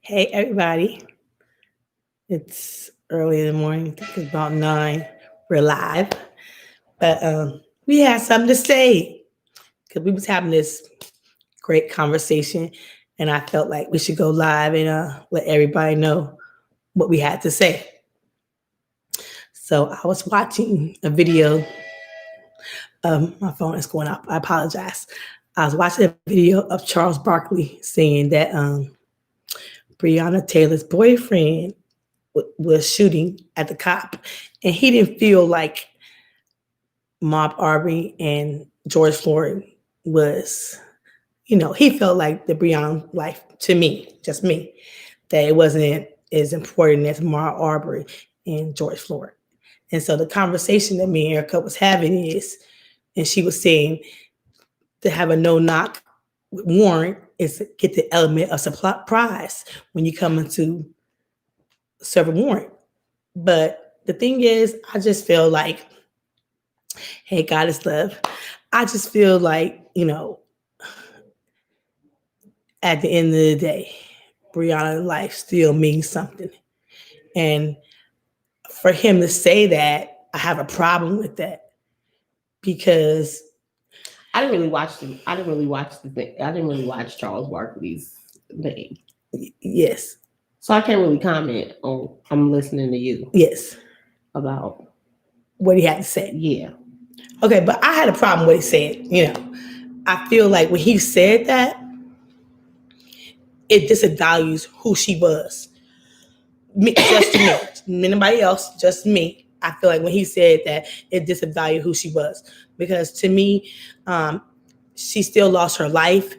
Hey everybody, it's early in the morning. I think it's about 9. We're live, but we had something to say because we was having this great conversation, and I felt like we should go live and let everybody know what we had to say. So I was watching a video. My phone is going up. I apologize. I was watching a video of Charles Barkley saying that Breonna Taylor's boyfriend was shooting at the cop, and he didn't feel like Mob Arbery and George Floyd was, he felt like the Breonna life to me, just me, that it wasn't as important as Mob Arbery and George Floyd. And so the conversation that me and Erica was having is, and she was saying to have a no knock warrant is to get the element of surprise when you come into serve a warrant. But the thing is, I just feel like, hey, God is love. I just feel like, at the end of the day, Brianna's life still means something. And for him to say that, I have a problem with that because I didn't really watch Charles Barkley's thing. yes, So I can't really comment on. I'm listening to you yes, about. what he had to say. Yeah. Okay, but I had a problem with what he said. I feel like when he said that, it disvalues who she was. Just to me, anybody else, just me. I feel like when he said that, it disvalued who she was because to me, um, she still lost her life.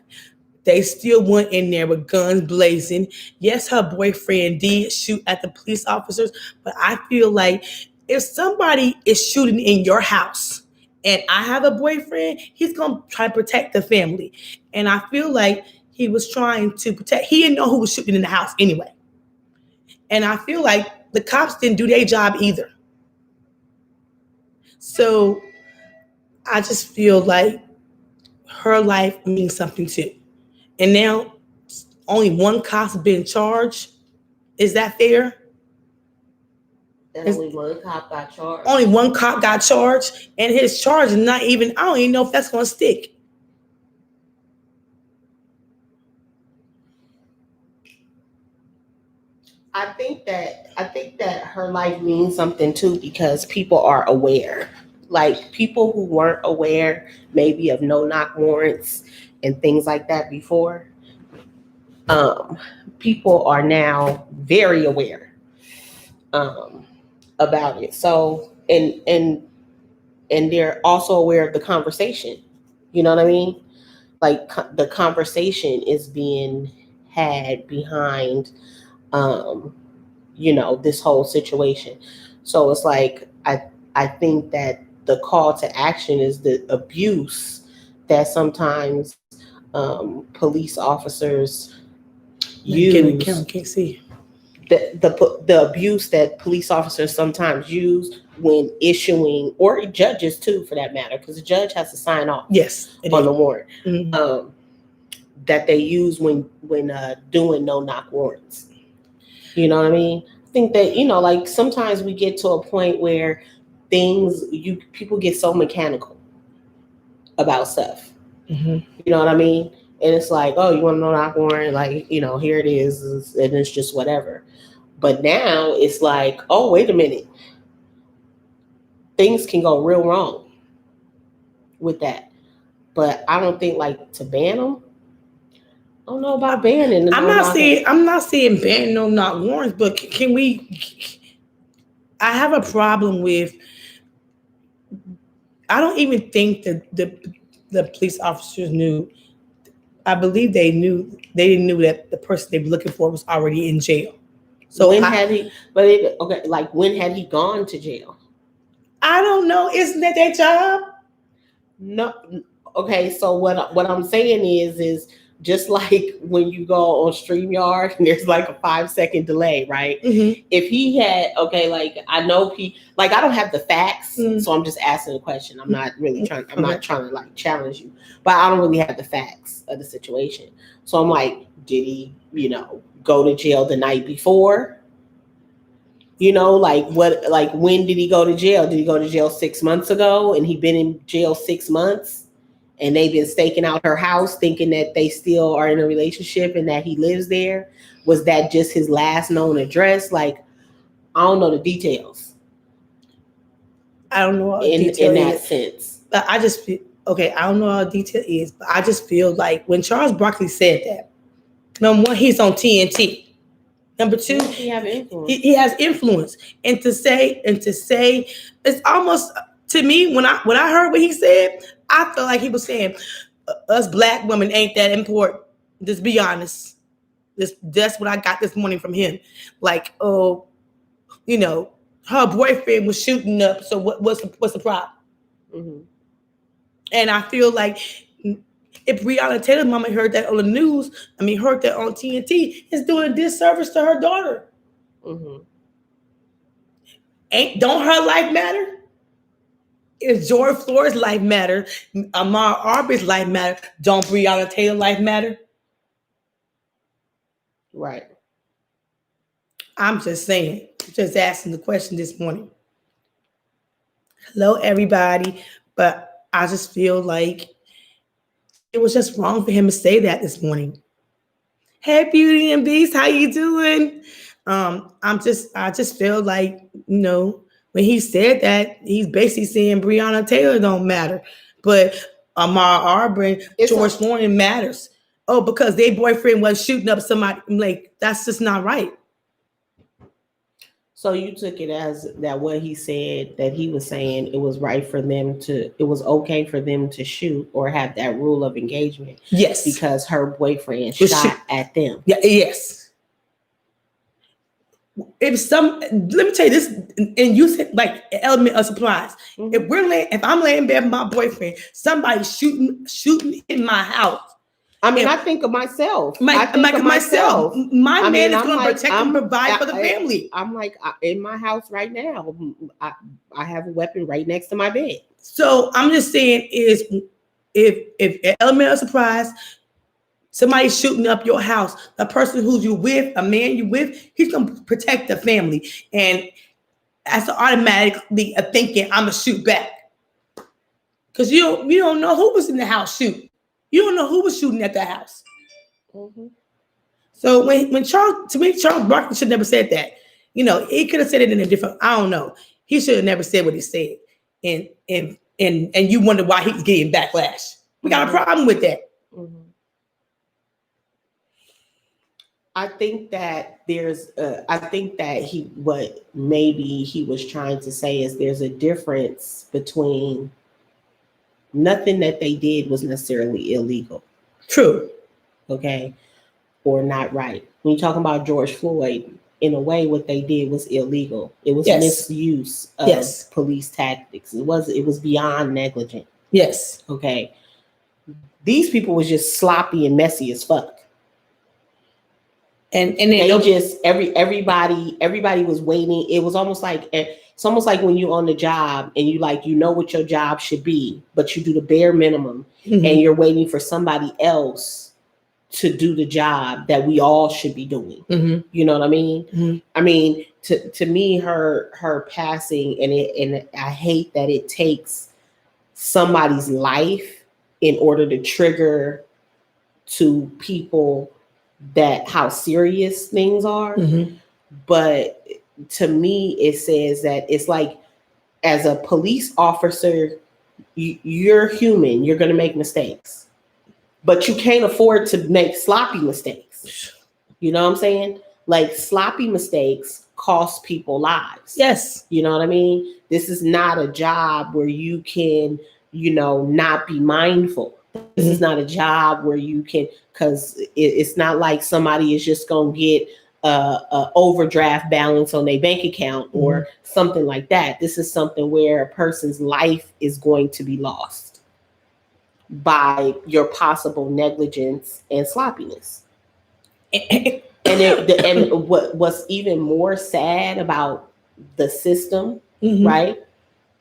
They still went in there with guns blazing. Yes, her boyfriend did shoot at the police officers, but I feel like if somebody is shooting in your house and I have a boyfriend, he's gonna try to protect the family. And I feel like he was trying to protect. He didn't know who was shooting in the house anyway. And I feel like the cops didn't do their job either. So I just feel like her life means something too. And now only one cop's been charged. Is that fair? And only one cop got charged. Only one cop got charged, and his charge is not even, I don't even know if that's going to stick. I think that her life means something too because people are aware. Like people who weren't aware maybe of no knock warrants and things like that before. Um, People are now very aware um, about it. So and they're also aware of the conversation. You know what I mean? Like the conversation is being had behind um, this whole situation. So it's like I think that the call to action is the abuse that sometimes police officers Get a use, count, can't see. the abuse that police officers sometimes use when issuing, or judges too for that matter, because the judge has to sign off Yes, on the warrant. Mhm. That they use when doing no knock warrants. You know what I mean? I think that like sometimes we get to a point where people get so mechanical about stuff. Mhm. You know what I mean? And it's like, oh, you want to know knock warrant? Like, here it is, and it's just whatever. But now it's like, oh, wait a minute, things can go real wrong with that. But I don't think like to ban them. I don't know about banning the I'm no not knock. saying I'm not saying ban no knock warrants, but can we? I have a problem with. I don't even think that the police officers knew. I believe they knew. They didn't knew that the person they were looking for was already in jail. So When had he? But okay, like when had he gone to jail? I don't know. Isn't that their job? No. Okay, so what I'm saying is just like when you go on StreamYard and there's like a 5-second delay, right? If he had, okay, like I know he, like I don't have the facts, so I'm just asking a question. I'm not really trying, I'm not trying to like challenge you, but I don't really have the facts of the situation. So I'm like, did he, go to jail the night before? Like what, like when did he go to jail? Did he go to jail 6 months ago and he been in jail 6 months? And they've been staking out her house thinking that they still are in a relationship and that he lives there? Was that just his last known address? Like, I don't know the details. I don't know what in that sense. But I just feel, okay, I don't know how detail is, but I just feel like when Charles Barkley said that, number one, he's on TNT. Number two, he has influence. And to say, it's almost, to me, when I heard what he said, I felt like he was saying, us black women ain't that important. Just be honest. That's what I got this morning from him. Like, oh, her boyfriend was shooting up. So what's the problem? Mm-hmm. And I feel like if Breonna Taylor mama heard that on the news, heard that on TNT, it's doing a disservice to her daughter. Mm-hmm. Don't her life matter? If George Floyd's life matter, Ahmaud Arbery's life matter, don't Breonna Taylor's life matter? Right. I'm just saying, just asking the question this morning. Hello, everybody. But I just feel like it was just wrong for him to say that this morning. Hey, Beauty and Beast, how you doing? I just feel like, when he said that, he's basically saying Breonna Taylor don't matter, but Ahmaud Arbery, George Floyd matters. Oh, because their boyfriend was shooting up somebody. Like, that's just not right. So you took it as that what he said, that he was saying it was right for them to, it was okay for them to shoot or have that rule of engagement. Yes. Because her boyfriend shot at them. Yeah. Yes. Let me tell you this, and you said like an element of surprise. Mm-hmm. If I'm laying in bed with my boyfriend, somebody shooting in my house. I think of myself. My man is going to protect and provide for the family. I'm like, in my house right now, I have a weapon right next to my bed. So I'm just saying is if an element of surprise, somebody's shooting up your house, the person who you with, a man you with, he's going to protect the family. And that's automatically a thinking, I'm going to shoot back. Because you don't know who was in the house shooting. You don't know who was shooting at the house. Mm-hmm. So when Charles Barkley should never said that. He could have said it in a different, I don't know. He should have never said what he said. And you wonder why he's getting backlash. We got a problem with that. Mm-hmm. I think that what maybe he was trying to say is there's a difference between nothing that they did was necessarily illegal. True. Okay. Or not right. When you're talking about George Floyd, in a way, what they did was illegal. It was misuse of police tactics. It was beyond negligent. Yes. Okay. These people was just sloppy and messy as fuck. And they just everybody was waiting. It was almost like when you're on the job and you know what your job should be, but you do the bare minimum, mm-hmm. and you're waiting for somebody else to do the job that we all should be doing. Mm-hmm. You know what I mean? Mm-hmm. To me, her passing, and I hate that it takes somebody's life in order to trigger to people that how serious things are. Mm-hmm. But to me, it says that it's like, as a police officer, you're human. You're going to make mistakes, but you can't afford to make sloppy mistakes. You know what I'm saying? Like, sloppy mistakes cost people lives. Yes. You know what I mean? This is not a job where you can, not be mindful. This is not a job where you can, because it's not like somebody is just going to get a overdraft balance on their bank account or mm-hmm. something like that. This is something where a person's life is going to be lost. by your possible negligence and sloppiness. Mhm. And what's even more sad about the system, right,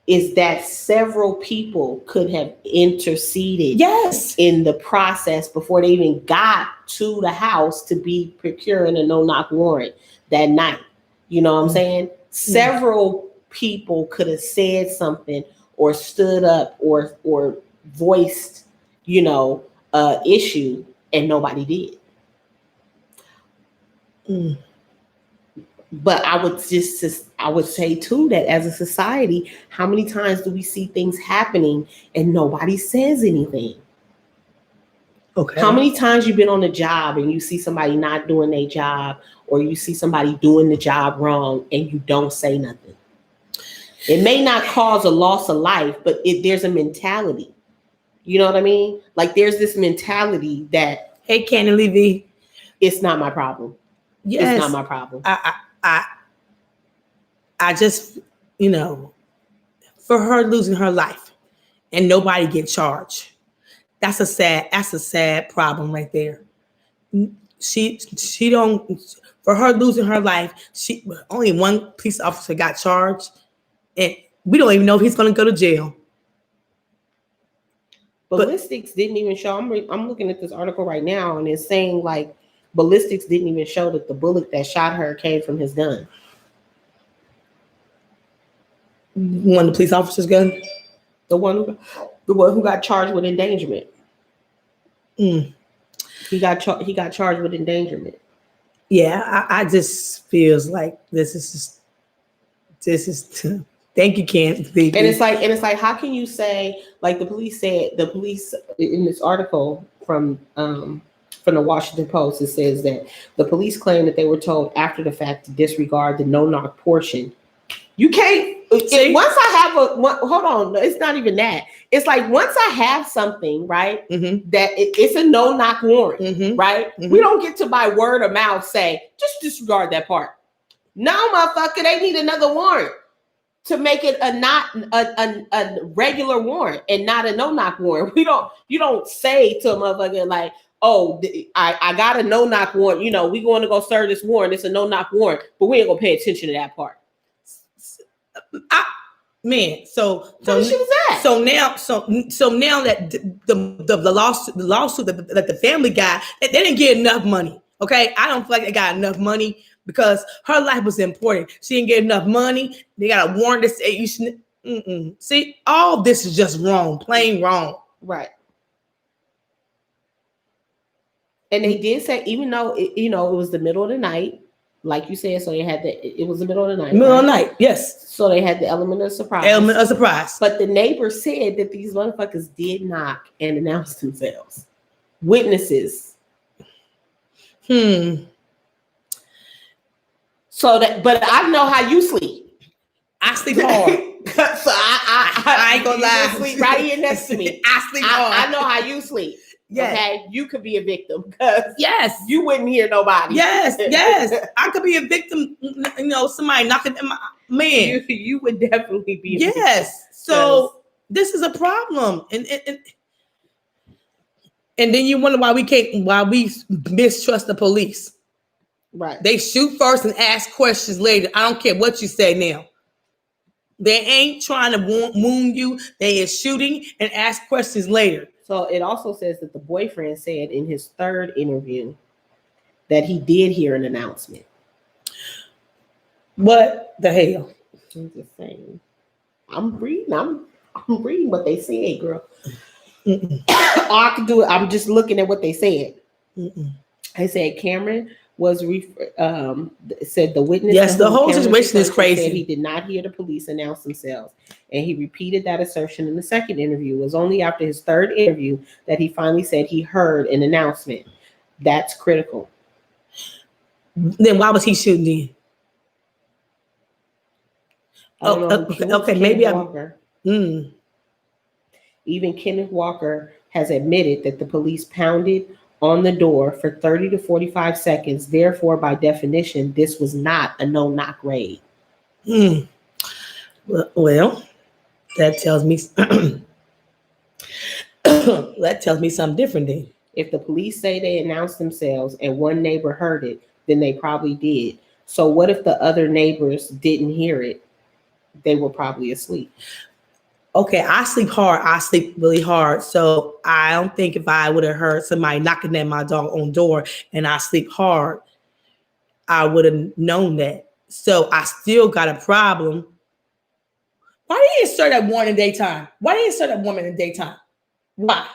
is that several people could have interceded Yes. in the process before they even got to the house to be procuring a no-knock warrant that night. You know what I'm saying? Several people could have said something or stood up or voiced, issue, and nobody did. But I would say too that as a society, how many times do we see things happening and nobody says anything? Okay. How many times you've been on a job and you see somebody not doing their job, or you see somebody doing the job wrong and you don't say nothing? It may not cause a loss of life, but there's a mentality. You know what I mean? Like there's this mentality that, hey, Candy Levy, it's not my problem. Yes. It's not my problem. I just, for her losing her life and nobody get charged. That's a sad problem right there. She don't, for her losing her life, only one police officer got charged, and we don't even know if he's going to go to jail. Ballistics didn't even show. I'm looking at this article right now, and it's saying like ballistics didn't even show that the bullet that shot her came from his gun. One of the police officers' gun? The one who got charged with endangerment. He got charged with endangerment. Yeah, I just feels like this is thank you, Ken. And it's like, how can you say, like the police in this article from the Washington Post, it says that the police claim that they were told after the fact to disregard the no-knock portion. You can't. Once I have hold on, it's not even that. It's like once I have something, right, that it's a no-knock warrant, right? We don't get to by word of mouth say, just disregard that part. No, motherfucker, they need another warrant to make it a regular warrant and not a no-knock warrant. You don't say to a motherfucker like, oh, I got a no-knock warrant. We going to go serve this warrant. It's a no-knock warrant, but we ain't gonna pay attention to that part. So now that the lawsuit that the family got, they didn't get enough money. Okay, I don't feel like they got enough money because her life was important. She didn't get enough money. They got a warrant to say you should. See, all this is just wrong, plain wrong. Right. And they did say, even though it was the middle of the night, like you said, so they had it was the middle of the night. Middle of the night, yes. So they had the element of surprise. But the neighbor said that these motherfuckers did knock and announce themselves. Witnesses. So but I know how you sleep. I sleep hard. So I ain't gonna lie. You sleep right here next to me. I sleep hard. I know how you sleep. Yes. Okay, you could be a victim because you wouldn't hear nobody. Yes, I could be a victim. Somebody knocking at my man. You would definitely be. A victim. So this is a problem, and then you wonder why we mistrust the police. Right? They shoot first and ask questions later. I don't care what you say now. They ain't trying to wound you. They is shooting and ask questions later. So it also says that the boyfriend said in his third interview that he did hear an announcement. What the hell? I'm just saying. I'm reading what they said, girl. I could do it. I'm just looking at what they said. I said Cameron was said the witness. Yes, the whole situation is crazy. Said he did not hear the police announce themselves, and he repeated that assertion in the second interview. It was only after his third interview that he finally said he heard an announcement. That's critical. Then why was he shooting then? Okay, maybe Walker. Even Kenneth Walker has admitted that the police pounded on the door for 30 to 45 seconds. Therefore, by definition, this was not a no-knock raid. Well, that tells me That tells me something different then. If the police say they announced themselves and one neighbor heard it, then they probably did. So what if the other neighbors didn't hear it? They were probably asleep. Okay, I sleep hard. I sleep really hard. So I don't think if I would have heard somebody knocking at my doggone door and I sleep hard, I would have known that. So I still got a problem. Why did you start that warning in the daytime? Why did you start that warning in the daytime? Why?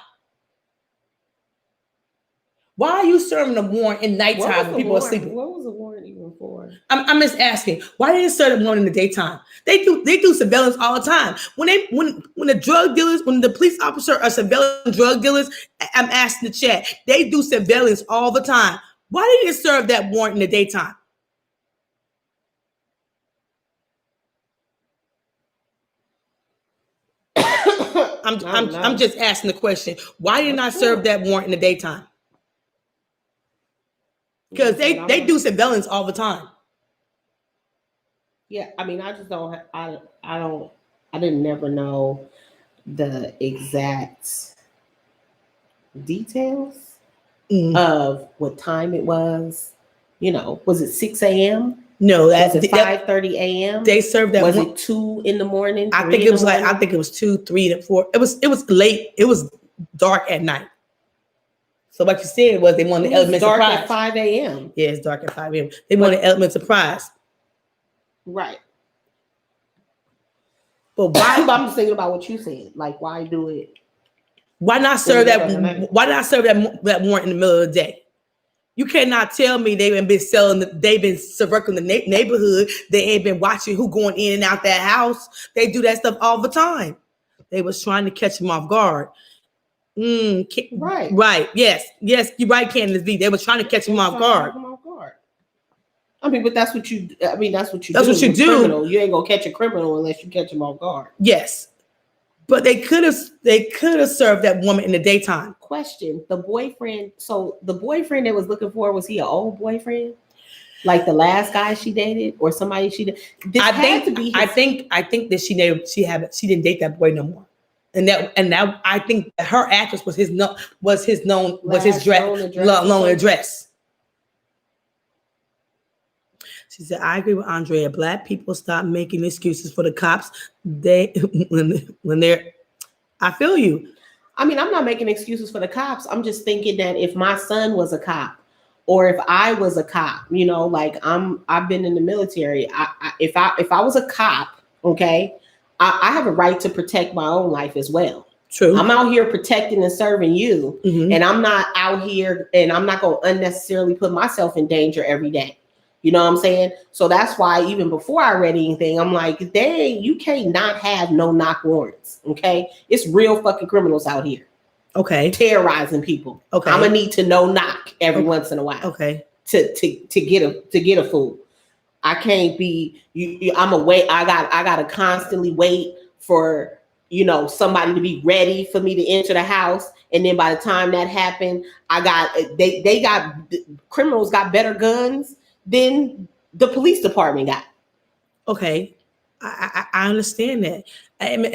Why are you serving the warrant in nighttime when people are sleeping? What was the warrant even for? I'm just asking. Why didn't you serve the warrant in the daytime? They do surveillance all the time. When the drug dealers, when the police officer are surveilling drug dealers, I'm asking the chat. They do surveillance all the time. Why didn't you serve that warrant in the daytime? I'm just asking the question. Why didn't I serve that warrant in the daytime? Because they do surveillance all the time. Yeah, I mean, I just don't. I didn't never know the exact details of what time it was. You know, was it 6 a.m.? No, that's 5:30 a.m. They served that. Was it 2 in the morning? I think it was like, I think it was 2, 3, and 4. It was late. It was dark at night. So what you said was they wanted the element dark surprise. At 5 a.m. Yeah, it's dark at 5 a.m. They wanted element surprise. Right. But why? I'm just thinking about what you said. Like, why do it? Why not serve that? Why not serve that warrant in the middle of the day? You cannot tell me they've been circling the neighborhood. They ain't been watching who going in and out that house. They do that stuff all the time. They was trying to catch him off guard. Right. Yes. You're right, Candace B. They were trying to catch him off guard. I mean, but that's what you. I mean, that's what you. That's what you do. Criminal. You ain't gonna catch a criminal unless you catch him off guard. Yes, but they could have served that woman in the daytime. Question: the boyfriend. So the boyfriend they was looking for, was he an old boyfriend, like the last guy she dated, or somebody she did? I think that she didn't date that boy no more. And that I think that her address was his known address. She said, "I agree with Andrea. Black people stop making excuses for the cops. When they're, I feel you. I mean, I'm not making excuses for the cops. I'm just thinking that if my son was a cop, or if I was a cop, you know, like I've been in the military. If I was a cop, okay." I have a right to protect my own life as well. True. I'm out here protecting and serving you, and I'm not out here, and I'm not going to unnecessarily put myself in danger every day. You know what I'm saying? So that's why even before I read anything, I'm like, you can't not have no knock warrants. Okay, it's real fucking criminals out here. Okay, terrorizing people. Okay, I'm gonna need to no knock every once in a while. Okay, to get a fool. I can't be. I'm a wait. I gotta constantly wait for somebody to be ready for me to enter the house, and then by the time that happened, criminals got better guns than the police department got. Okay, I understand that. I mean,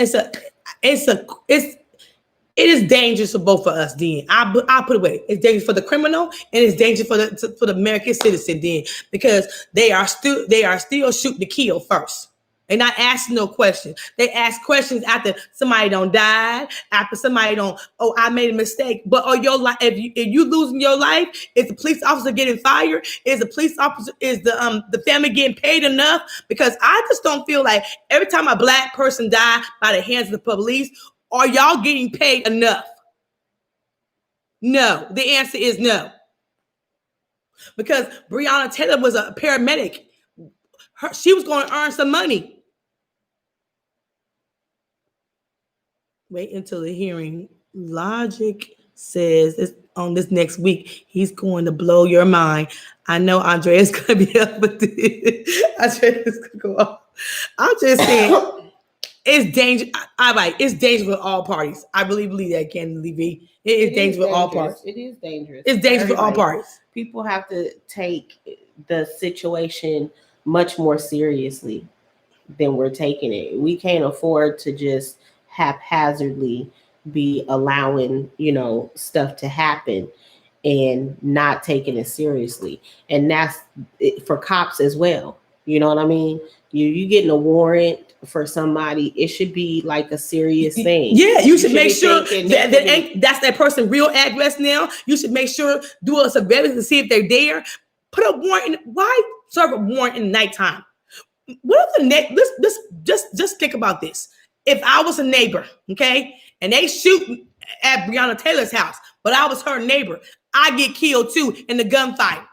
it is dangerous for both of us, then. I'll put it away. It's dangerous for the criminal, and it's dangerous for the American citizen, then, because they are still shooting to kill first. They're not asking no questions. They ask questions after somebody don't die, after somebody don't. Oh, I made a mistake. But your life, if you losing your life, is the police officer getting fired? Is the family getting paid enough? Because I just don't feel like every time a Black person die by the hands of the police, are y'all getting paid enough? No. The answer is no. Because Breonna Taylor was a paramedic. She was going to earn some money. Wait until the hearing. Logic says on this next week, he's going to blow your mind. I know Andrea's going to be up with this. Andrea's going to go off. I'm just saying. It's dangerous. It's dangerous with all parties. I really believe that, Candace Levy. It is dangerous with all parties. It is dangerous. It's dangerous with all parties. People have to take the situation much more seriously than we're taking it. We can't afford to just haphazardly be allowing, stuff to happen and not taking it seriously. And that's it for cops as well. You know what I mean? You getting a warrant for somebody, it should be like a serious thing. Yeah, you should make be sure thinking that's that person's real address now. You should make sure, do a surveillance to see if they're there. Put a warrant in. Why serve a warrant in the nighttime? What if the just think about this. If I was a neighbor, okay, and they shoot at Breonna Taylor's house, but I was her neighbor, I get killed too in the gunfight.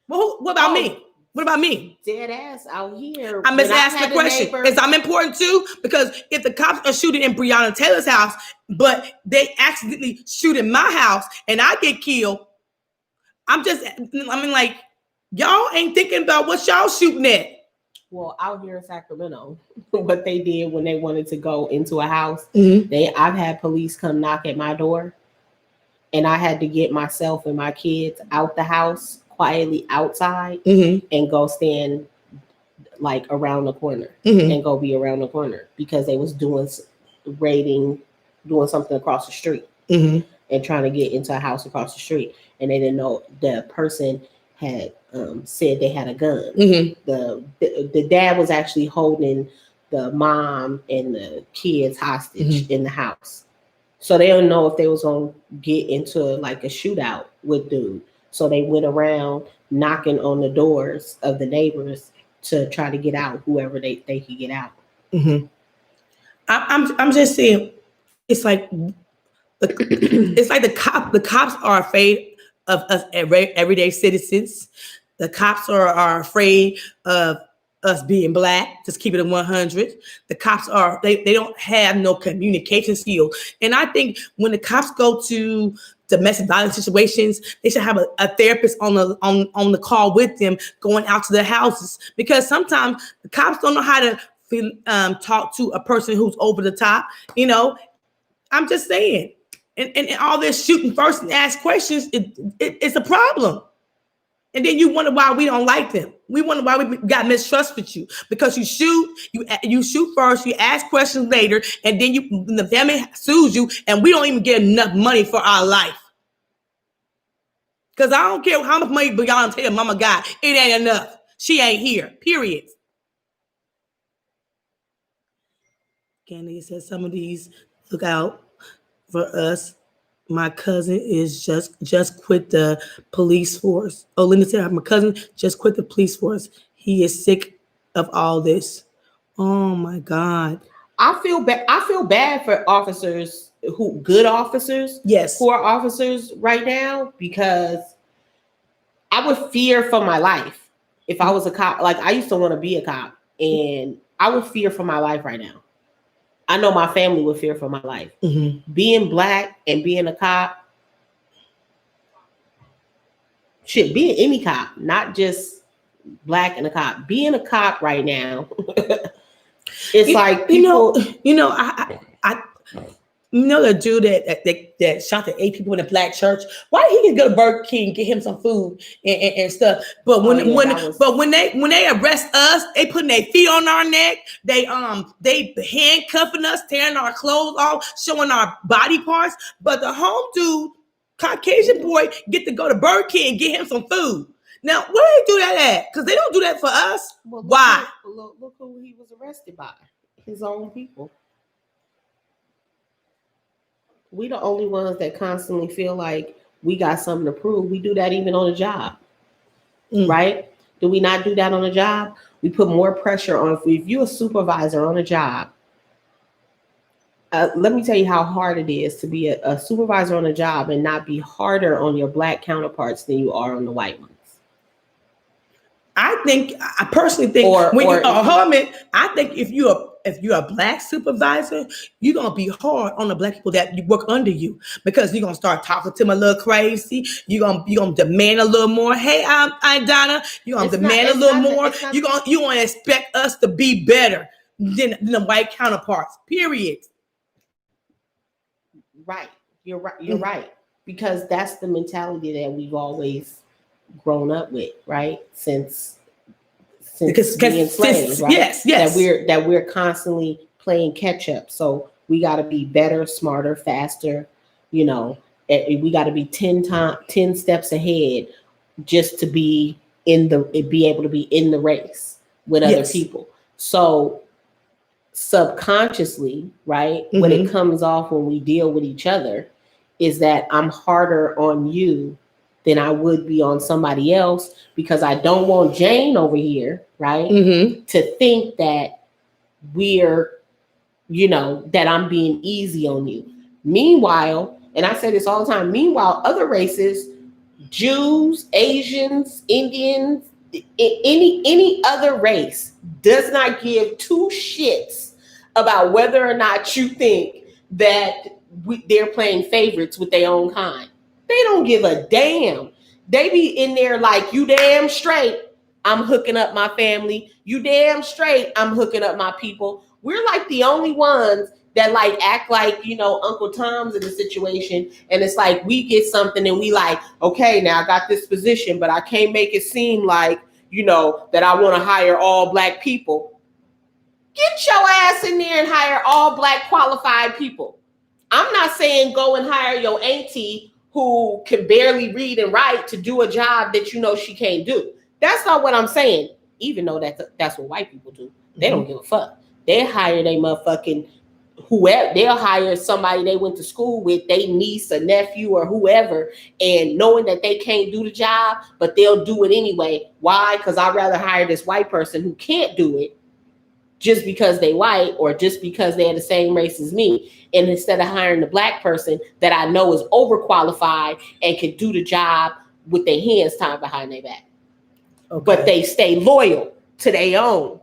Well, what about me? What about me? Dead ass out here. I must ask the question. Is I'm important too? Because if the cops are shooting in Breonna Taylor's house, but they accidentally shoot in my house and I get killed, like, y'all ain't thinking about what y'all shooting at. Well, out here in Sacramento, what they did when they wanted to go into a house, Mm-hmm. I've had police come knock at my door, and I had to get myself and my kids out the house quietly outside Mm-hmm. and go stand like around the corner Mm-hmm. and go be around the corner because they was doing something across the street Mm-hmm. and trying to get into a house across the street, and they didn't know the person had said they had a gun. Mm-hmm. The dad was actually holding the mom and the kids hostage in the house, so they don't know if they was gonna get into like a shootout with dude. So they went around knocking on the doors of the neighbors to try to get out whoever they could get out. Mm-hmm. I'm just saying, it's like the cops are afraid of us everyday citizens. The cops are afraid of us being black. Just keep it at 100. The cops they don't have no communication skills. And I think when the cops go to domestic violence situations, they should have a therapist on the call with them, going out to their houses, because sometimes the cops don't know how to talk to a person who's over the top. I'm just saying. And all this shooting first and ask questions, it's a problem. And then you wonder why we don't like them. We wonder why we got mistrust with you, because you shoot first, you ask questions later, and then the family sues you, and we don't even get enough money for our life. Because I don't care how much money Breonna Taylor mama got, it ain't enough. She ain't here. Period. Candy says some of these look out for us. My cousin is just quit the police force. Oh, Linda said my cousin just quit the police force. He is sick of all this. Oh my God. I feel bad for officers good officers. Yes. Who are officers right now, because I would fear for my life if I was a cop. Like, I used to want to be a cop, and I would fear for my life right now. I know my family would fear for my life. Mm-hmm. Being black and being a cop, shit, being any cop, not just black and a cop. Being a cop right now, it's like people. The dude that shot the 8 people in the black church. Why did he go to Burger King, get him some food and stuff? But when they arrest us, they putting their feet on our neck. They handcuffing us, tearing our clothes off, showing our body parts. But the home dude, Caucasian boy, get to go to Burger King and get him some food. Now, where do they do that at? Because they don't do that for us. Well, why? Look who he was arrested by. His own people. We the only ones that constantly feel like we got something to prove. We do that even on a job, right? Do we not do that on a job? We put more pressure on. If you're a supervisor on a job, let me tell you how hard it is to be a supervisor on a job and not be harder on your black counterparts than you are on the white ones. I personally think I think if you're a black supervisor, you're gonna be hard on the black people that you work under you, because you're gonna start talking to them a little crazy. You're gonna demand a little more. Hey, I'm Donna. You're gonna demand a little more. You gonna expect us to be better than the white counterparts. Period. Right. You're right. You're right. Because that's the mentality that we've always grown up with, right? Since being slaves, right? Yes. That we're constantly playing catch up. So We got to be better, smarter, faster. You know, we got to be 10 steps ahead just to be be able to be in the race with other Yes. people. So subconsciously, right, what it comes off when we deal with each other is that I'm harder on you than I would be on somebody else, because I don't want Jane over here, right, to think that we're, that I'm being easy on you. Meanwhile, and I say this all the time, meanwhile, other races, Jews, Asians, Indians, any other race does not give two shits about whether or not you think that they're playing favorites with their own kind. They don't give a damn. They be in there like, you damn straight, I'm hooking up my family. You damn straight, I'm hooking up my people. We're like the only ones that like act like, Uncle Tom's in the situation. And it's like, we get something and we like, okay, now I got this position, but I can't make it seem like, that I want to hire all Black people. Get your ass in there and hire all Black qualified people. I'm not saying go and hire your auntie who can barely read and write to do a job that she can't do. That's not what I'm saying. Even though that's what white people do. They don't give a fuck. They hire they motherfucking whoever. They'll hire somebody they went to school with, their niece or nephew or whoever, and knowing that they can't do the job, but they'll do it anyway. Why? Because I'd rather hire this white person who can't do it just because they white or just because they're the same race as me. And instead of hiring the Black person that I know is overqualified and can do the job with their hands tied behind their back. Okay. But they stay loyal to their own.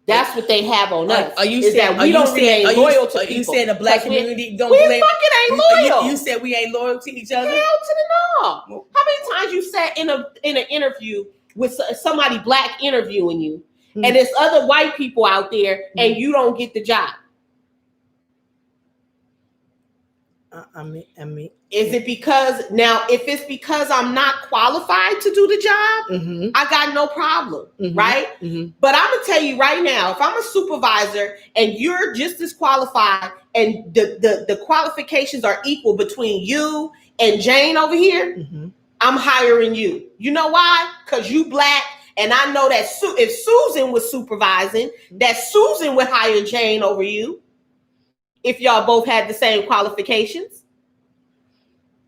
That's what they have on us. Are you saying we don't remain loyal to people? You saying the Black community don't? We fucking ain't loyal. You said we ain't loyal to each other. Hell to the no. How many times you sat in an interview with somebody Black interviewing you, and there's other white people out there, and you don't get the job? I mean, is it because if it's because I'm not qualified to do the job, I got no problem, right? But I'm gonna tell you right now, if I'm a supervisor and you're just as qualified, and the qualifications are equal between you and Jane over here, I'm hiring you. You know why? Because you Black, and I know that if Susan was supervising, that Susan would hire Jane over you. If y'all both had the same qualifications.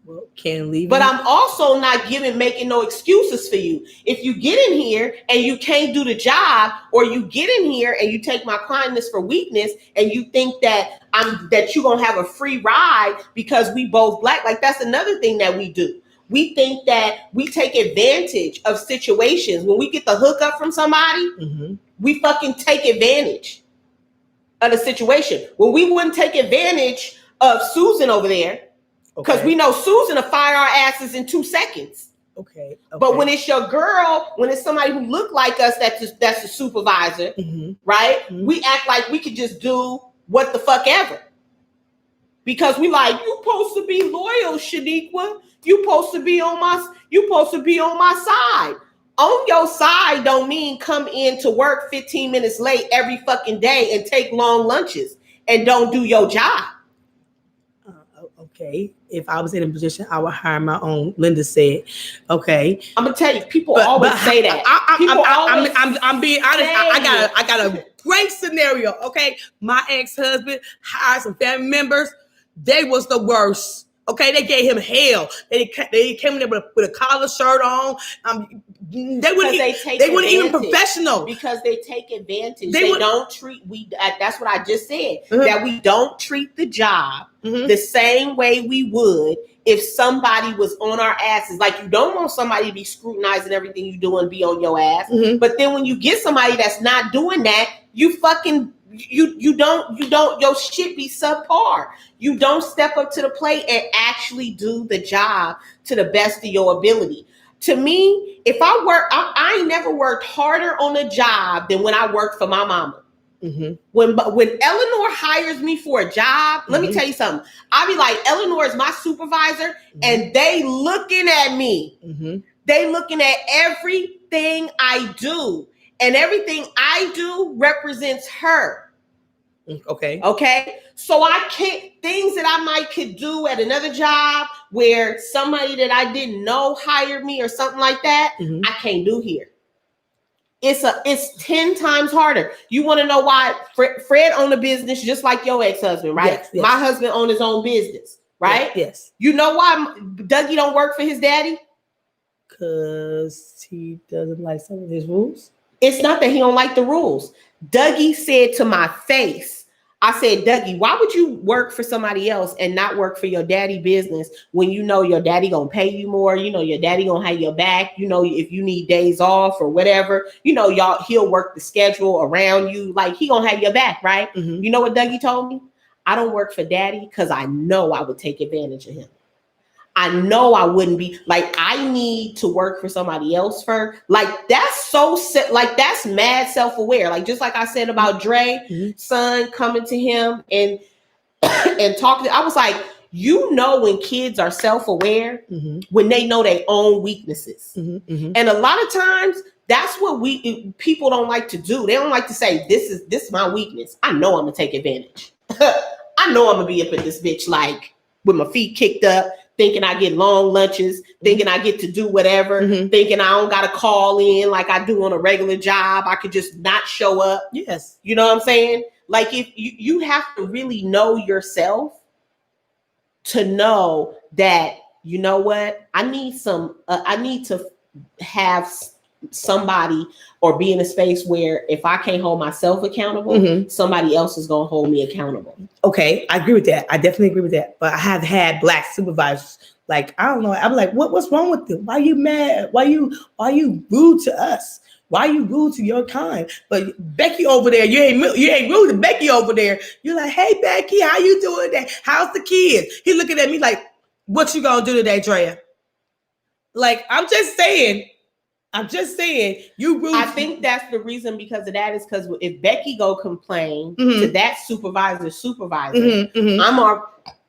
Well, can't leave. But I'm also not making no excuses for you. If you get in here and you can't do the job, or you get in here and you take my kindness for weakness, and you think that you're gonna have a free ride because we both Black, like that's another thing that we do. We think that we take advantage of situations. When we get the hookup from somebody, we fucking take advantage of the situation. Well, we wouldn't take advantage of Susan over there, because we know Susan will fire our asses in 2 seconds. Okay. But when it's your girl, when it's somebody who look like us, that's a supervisor, right? We act like we could just do what the fuck ever. Because we like, you supposed to be loyal, Shaniqua. You supposed to be on my side. On your side don't mean come in to work 15 minutes late every fucking day and take long lunches and don't do your job. Okay. If I was in a position, I would hire my own. Linda said, okay. I'm going to tell you, people always say that. I'm being honest. I got a great scenario. Okay. My ex-husband hired some family members. They was the worst. Okay, they gave him hell. They came in there with a collar shirt on. They weren't even professional, because they take advantage. They don't treat that's what I just said. That we don't treat the job the same way we would if somebody was on our asses. Like, you don't want somebody to be scrutinizing everything you do and be on your ass. But then when you get somebody that's not doing that, you fucking you don't your shit be subpar. You don't step up to the plate and actually do the job to the best of your ability. To me, if I work, I ain't never worked harder on a job than when I worked for my mama. When Eleanor hires me for a job, let me tell you something. I'll be like, Eleanor is my supervisor, and they looking at me. They looking at everything I do, and everything I do represents her. Okay. Okay. So I can't, things that I could do at another job where somebody that I didn't know hired me or something like that, Mhm. I can't do here. It's 10 times harder. You want to know why? Fred owned a business just like your ex-husband, right? Yes, yes. My husband owned his own business, right? Yes. You know why Dougie don't work for his daddy? Because he doesn't like some of his rules. It's not that he don't like the rules. Dougie said to my face, I said, Dougie, why would you work for somebody else and not work for your daddy business when you know your daddy gonna pay you more? You know your daddy gonna have your back. You know if you need days off or whatever, you know he'll work the schedule around you. Like he gonna have your back, right? Mhm. You know what Dougie told me? I don't work for daddy because I know I would take advantage of him. I know I wouldn't be like, I need to work for somebody else first. Like that's that's mad self-aware. Like just like I said about Dre, son coming to him and and talking. I was like, you know, when kids are self-aware, when they know their own weaknesses, and a lot of times that's what people don't like to do. They don't like to say, this is my weakness. I know I'm gonna take advantage. I know I'm gonna be up in this bitch like with my feet kicked up, thinking I get long lunches, thinking I get to do whatever, thinking I don't gotta call in like I do on a regular job. I could just not show up. Yes. You know what I'm saying? Like if you have to really know yourself to know that, you know what, I need to have somebody or be in a space where if I can't hold myself accountable, somebody else is going to hold me accountable. Okay. I agree with that. I definitely agree with that. But I have had Black supervisors. Like, I don't know. I'm like, what's wrong with them? Why are you mad? Why you rude to us? Why are you rude to your kind? But Becky over there, you ain't rude to Becky over there. You're like, hey Becky, how you doing today? How's the kids? He looking at me like, what you gonna do today, Drea? Like, I'm just saying, you rude. I think that's the reason because of that is because if Becky go complain to that supervisor,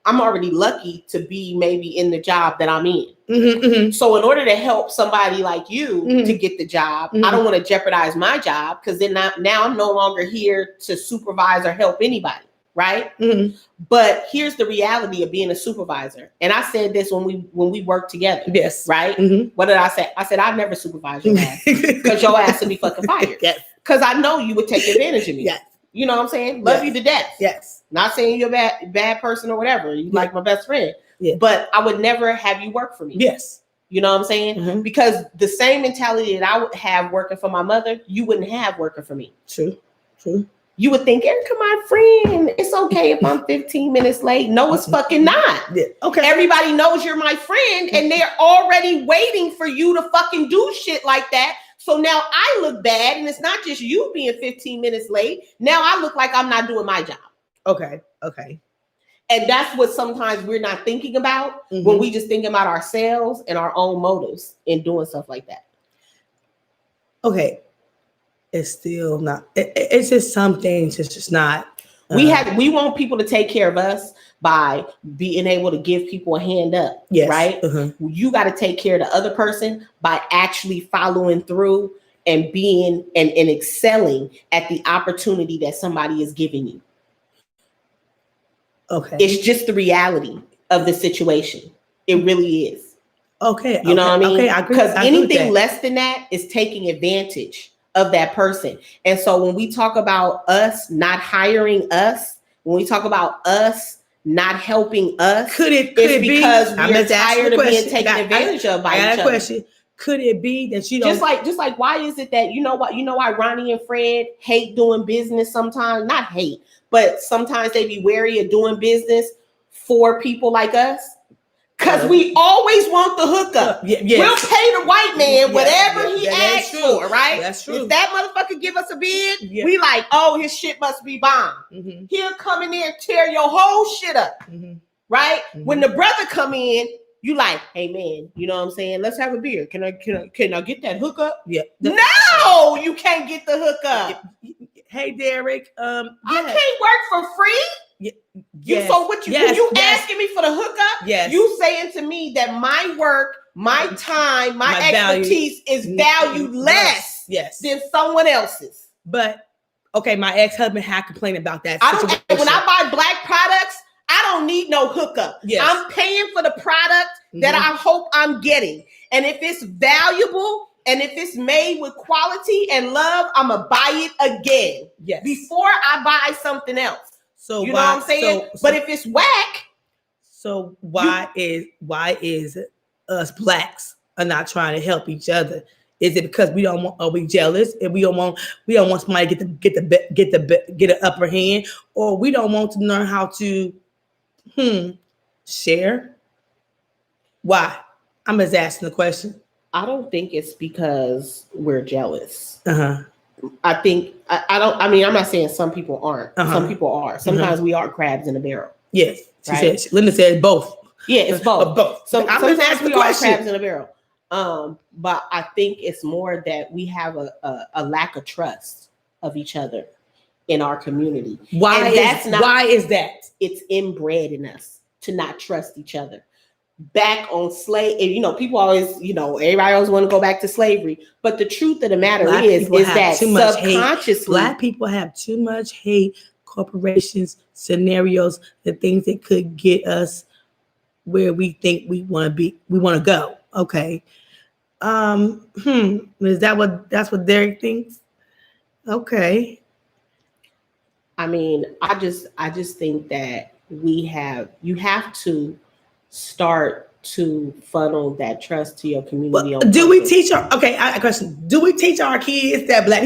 I'm already lucky to be maybe in the job that I'm in. So in order to help somebody like you to get the job, I don't want to jeopardize my job because then now I'm no longer here to supervise or help anybody, right? But here's the reality of being a supervisor. And I said this when we worked together. Yes. Right? What did I say? I said, I'd never supervise your ass because your ass would be fucking fired. Yes. Because I know you would take advantage of me. Yes. You know what I'm saying? Love you to death. Yes. Not saying you're a bad person or whatever. You like my best friend. Yeah. But I would never have you work for me. Yes. You know what I'm saying? Because the same mentality that I would have working for my mother, you wouldn't have working for me. True. You would think, Erica, my friend, it's okay if I'm 15 minutes late. No, it's fucking not. Yeah. Okay. Everybody knows you're my friend and they're already waiting for you to fucking do shit like that. So now I look bad and it's not just you being 15 minutes late. Now I look like I'm not doing my job. Okay. And that's what sometimes we're not thinking about when we just think about ourselves and our own motives in doing stuff like that. Okay. It's still not, it's just some things, it's just not. We want people to take care of us by being able to give people a hand up, right? You got to take care of the other person by actually following through and being and excelling at the opportunity that somebody is giving you. Okay. It's just the reality of the situation. It really is. Okay. You know what I mean? Okay, I agree. Because anything less than that is taking advantage of that person. And so when we talk about us not hiring us, when we talk about us not helping us, could it because be we're tired of being taken advantage of by each other. Question. Could it be that you don't just like why is it that you know why Ronnie and Fred hate doing business sometimes? Not hate, but sometimes they be wary of doing business for people like us. Because we always want the hookup. We'll pay the white man whatever he asks for, right? That's true. If that motherfucker give us a bid, we like, oh, his shit must be bomb. He'll come in there and tear your whole shit up, right? When the brother come in, you like, hey man, you know what I'm saying? Let's have a beer. Can I get that hookup? Yeah. No, you can't get the hookup. Hey Derek, I can't work for free. So what you asking me for the hookup? Yes. You saying to me that my work, my time, my expertise is valued less than someone else's. But Okay, my ex-husband had complained about that. I don't. situation. When I buy black products, I don't need no hookup. Yes. I'm paying for the product that I hope I'm getting, and if it's valuable and if it's made with quality and love, I'm gonna buy it again. Yes. Before I buy something else. So you know what I'm saying? But if it's whack, so why is us blacks are not trying to help each other? Is it because we don't want? Are we jealous and we don't want somebody to get an upper hand, or we don't want to learn how to share? Why? I'm just asking the question. I don't think it's because we're jealous. Uh-huh. I think I don't. I mean, I'm not saying some people aren't. Uh-huh. Some people are. Sometimes we are crabs in a barrel. Yes, she right? said. Linda said both. Yeah, it's both. Both. So I'm sometimes just asking we the are question. crabs in a barrel. But I think it's more that we have a lack of trust of each other in our community. Why is that? It's inbred in us to not trust each other. Back on slave, you know, people always, you know, everybody always want to go back to slavery. But the truth of the matter is that subconsciously, Black people have too much hate, corporations, scenarios, the things that could get us where we think we want to go. Okay. Is that's what Derek thinks? Okay. I mean, I just think that you have to start to funnel that trust to your community. But do we teach our a question? Do we teach our kids that black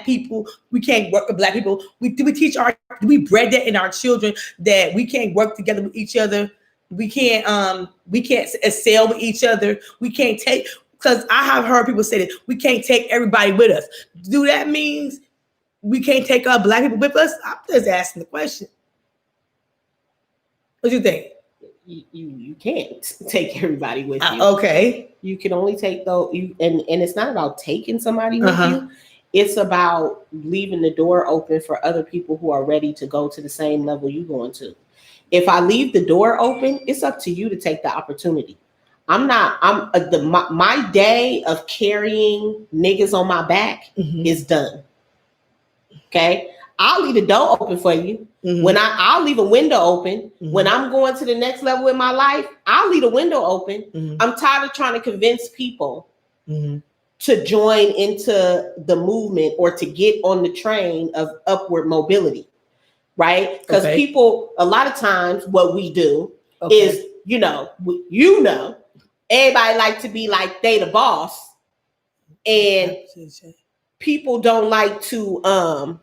people we can't work with black people? Do we bred that in our children that we can't work together with each other? We can't excel with each other. We can't take, because I have heard people say that we can't take everybody with us. Do that means we can't take our black people with us? I'm just asking the question. What do you think? You can't take everybody with you. Okay. You can only take and it's not about taking somebody with you. It's about leaving the door open for other people who are ready to go to the same level you're going to. If I leave the door open, it's up to you to take the opportunity. My day of carrying niggas on my back is done. Okay. I'll leave the door open for you. When I'll leave a window open. When I'm going to the next level in my life, I'll leave a window open. I'm tired of trying to convince people to join into the movement or to get on the train of upward mobility, right? Because people, a lot of times what we do is, everybody like to be like they the boss, and people don't like to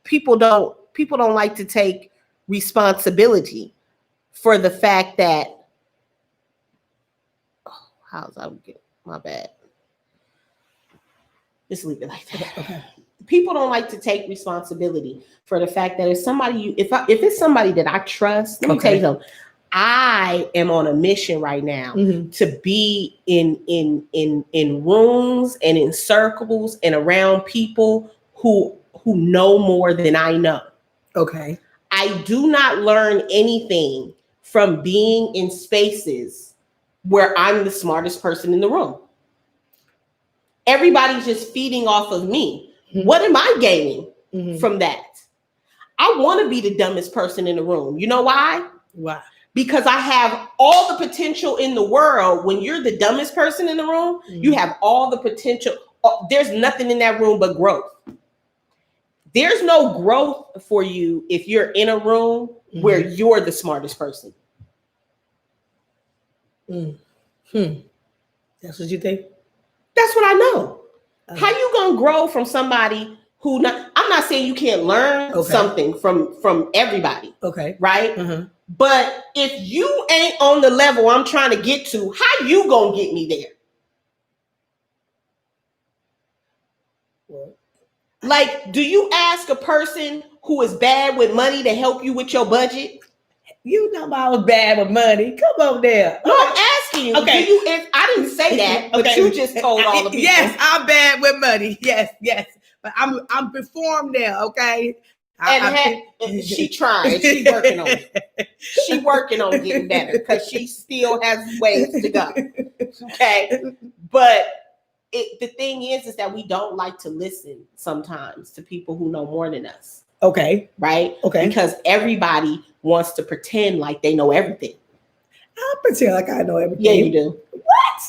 people don't like to take responsibility for the fact that my bad. Just leave it like that. Okay. People don't like to take responsibility for the fact that if it's somebody that I trust, let me tell you something. I am on a mission right now to be in rooms and in circles and around people who know more than I know. Okay. I do not learn anything from being in spaces where I'm the smartest person in the room. Everybody's just feeding off of me. What am I gaining from that? I want to be the dumbest person in the room. You know why? Why? Because I have all the potential in the world. When you're the dumbest person in the room, you have all the potential. There's nothing in that room but growth. There's no growth for you if you're in a room where you're the smartest person. That's what you think? That's what I know. How you gonna grow from somebody who I'm not saying you can't learn something from everybody. Okay. Right? But if you ain't on the level I'm trying to get to, how you gonna get me there? What? Like, do you ask a person who is bad with money to help you with your budget? You know I was bad with money. Come on there. No, I'm asking you. Okay. I didn't say that, but you just told all the people. Yes, I'm bad with money. Yes. But I'm performed there, okay? She trying. She working on it. She working on getting better because she still has ways to go. Okay. But the thing is that we don't like to listen sometimes to people who know more than us. Okay. Right? Okay. Because everybody wants to pretend like they know everything. I'll pretend like I know everything. Yeah, you do. What?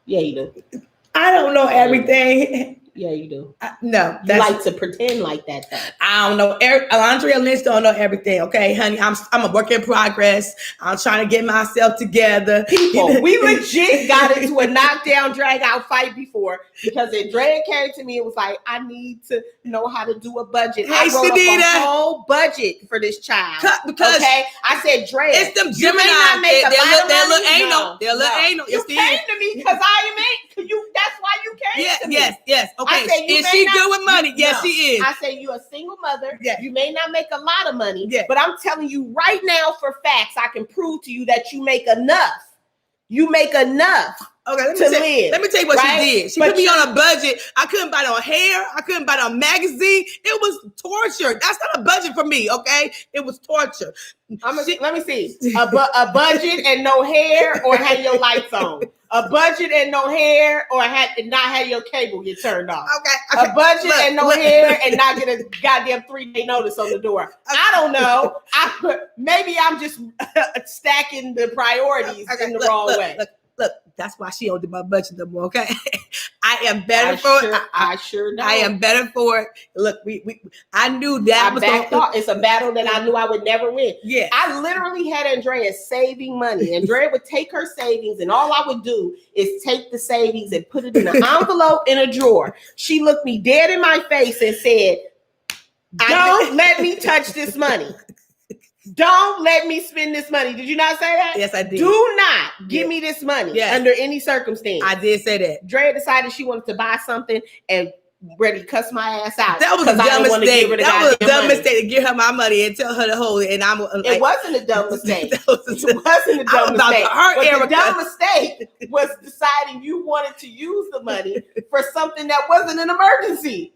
Yeah, you do. I don't know everything. Yeah, you do. No, you like to pretend like that though. I don't know. Andrea Lynch don't know everything. Okay, honey, I'm a work in progress. I'm trying to get myself together. People, we legit got into a knockdown, drag out fight before because Andrea came to me and was like, "I need to know how to do a budget." Hey, I wrote Shanita. up a whole budget for this child. Because okay, I said, "Drea, it's them you may Gemini. not make a lot of money." They're little anal. You came to me because I am ain't. That's why you came to me. Yes. Okay. I said, is she good with money? Yes, she is. I say you're a single mother. Yes. You may not make a lot of money, yes. but I'm telling you right now for facts, I can prove to you that you make enough. You make enough. Okay, let me tell you what she did. She put me on a budget. I couldn't buy no hair. I couldn't buy no magazine. It was torture. That's not a budget for me, okay? It was torture. Let me see. A budget and no hair or have your lights on. A budget and no hair or not have your cable get turned off. Okay. A budget and no hair and not get a goddamn 3-day notice on the door. Okay. I don't know. Maybe I'm just stacking the priorities in the wrong way. Look, that's why she don't do my budget no more. Okay, I am better for it. I sure know. I am better for it. Look, I knew that was it's a battle that I knew I would never win. Yeah, I literally had Andrea saving money. Andrea would take her savings, and all I would do is take the savings and put it in an envelope in a drawer. She looked me dead in my face and said, "Don't let me touch this money. Don't let me spend this money." Did you not say that? Yes, I did. Do not give me this money under any circumstance. I did say that. Drea decided she wanted to buy something and ready to cuss my ass out. That was a dumb mistake. That was a dumb mistake to give her my money and tell her to hold it. And I'm like, it wasn't a dumb mistake. It wasn't a dumb mistake. The dumb mistake was deciding you wanted to use the money for something that wasn't an emergency.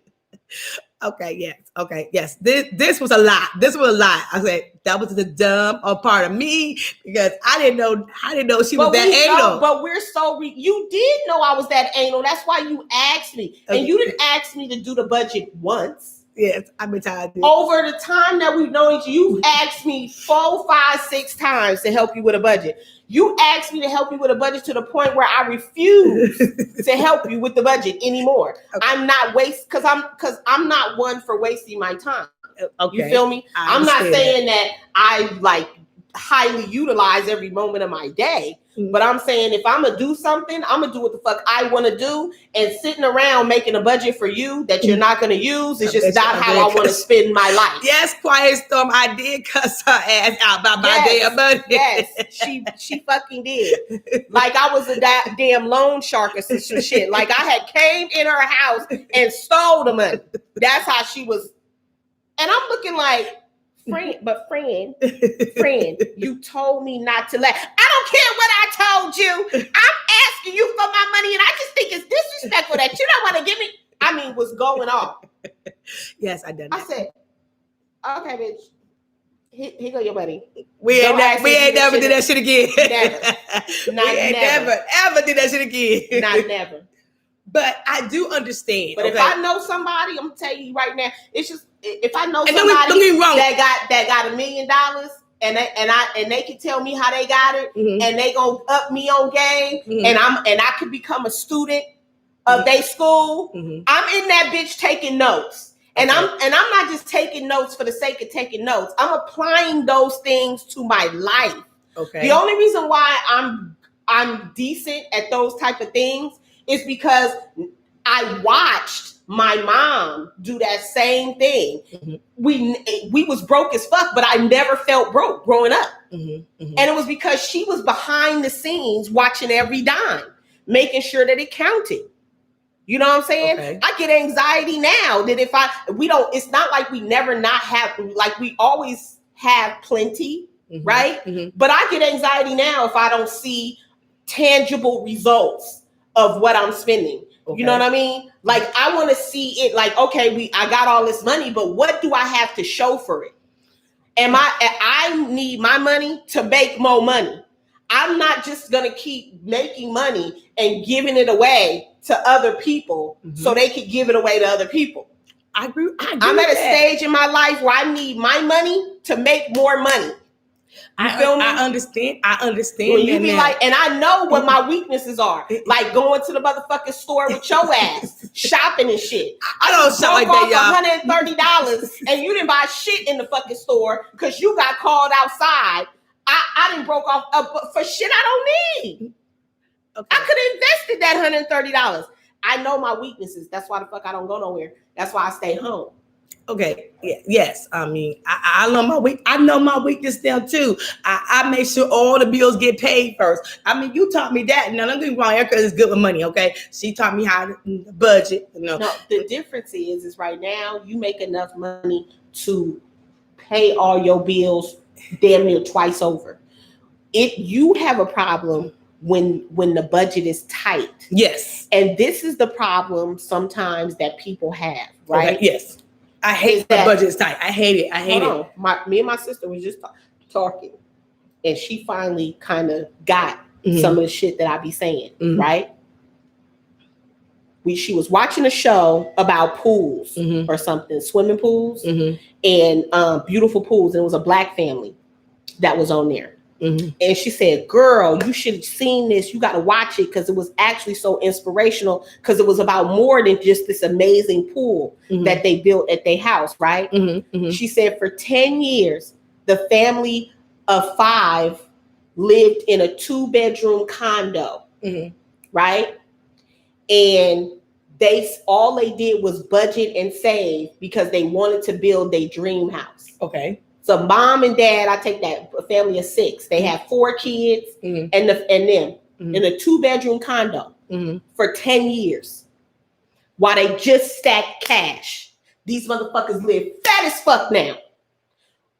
Yes. This was a lie. This was a lie. I said that was the dumb part of me because I didn't know she was that anal. But we're you did know I was that anal. That's why you asked me, and you didn't ask me to do the budget once. Yes, I've been tired. Over the time that we've known each other, you've asked me 4, 5, 6 times to help you with a budget. You asked me to help you with a budget to the point where I refuse to help you with the budget anymore. Okay. I'm not because I'm not one for wasting my time. Okay. You feel me? I'm not saying that I highly utilize every moment of my day. But I'm saying if I'm gonna do something, I'm gonna do what the fuck I want to do. And sitting around making a budget for you that you're not gonna use is just not how I want to spend my life. Yes, Quiet Storm, I did cuss her ass out by my damn money. Yes, she fucking did. Like I was a damn loan shark or some shit. Like I had came in her house and stole the money. That's how she was. And I'm looking like, friend, you told me not to let. I don't care what I told you. I'm asking you for my money, and I just think it's disrespectful that you don't want to give me. I mean, what's going on? Yes, I did. I said, okay, bitch. Here go your money. We ain't never do that shit again. Never. Never, ever do that shit again. Not never. But I do understand. But if I know somebody, I'm gonna tell you right now, it's just if I know somebody that got $1 million and they can tell me how they got it, and they gonna up me on game, and I could become a student of their school. I'm in that bitch taking notes. And I'm not just taking notes for the sake of taking notes. I'm applying those things to my life. Okay. The only reason why I'm decent at those type of things is because I watched my mom do that same thing. We was broke as fuck, but I never felt broke growing up. And it was because she was behind the scenes watching every dime, making sure that it counted. You know what I'm saying? Okay. I get anxiety now that it's not like we never not have, like we always have plenty, right? But I get anxiety now if I don't see tangible results of what I'm spending. Okay. You know what I mean? Like I want to see it like, okay, I got all this money, but what do I have to show for it? I need my money to make more money. I'm not just going to keep making money and giving it away to other people so they could give it away to other people. I agree. I'm at a stage in my life where I need my money to make more money. You feel me? I understand. When you be like, and I know what my weaknesses are, like going to the motherfucking store with your ass, shopping and shit. I don't shop like that, y'all. $130, and you didn't buy shit in the fucking store because you got called outside. I didn't broke off for shit I don't need. Okay. I could have invested that $130. I know my weaknesses. That's why the fuck I don't go nowhere. That's why I stay home. Okay. Yeah, yes. I mean, I know my weak. I know my weakness now too. I make sure all the bills get paid first. I mean, you taught me that. Now don't get me wrong. Erica is good with money. Okay, she taught me how to budget. No, the difference is right now you make enough money to pay all your bills damn near twice over. If you have a problem when the budget is tight, yes, and this is the problem sometimes that people have, right? Okay, yes. I hate the budget is tight. I hate it. I hate it. Me and my sister was just talking, and she finally kind of got some of the shit that I be saying, right? She was watching a show about pools or something, swimming pools, and beautiful pools, and it was a Black family that was on there. And she said, girl, you should have seen this. You got to watch it because it was actually so inspirational because it was about more than just this amazing pool that they built at their house, right? She said for 10 years, the family of 5 lived in a 2-bedroom condo, right? And all they did was budget and save because they wanted to build their dream house. Okay. So mom and dad, I take that, a family of 6. They have 4 kids and them in a 2-bedroom condo for 10 years while they just stack cash. These motherfuckers live fat as fuck now.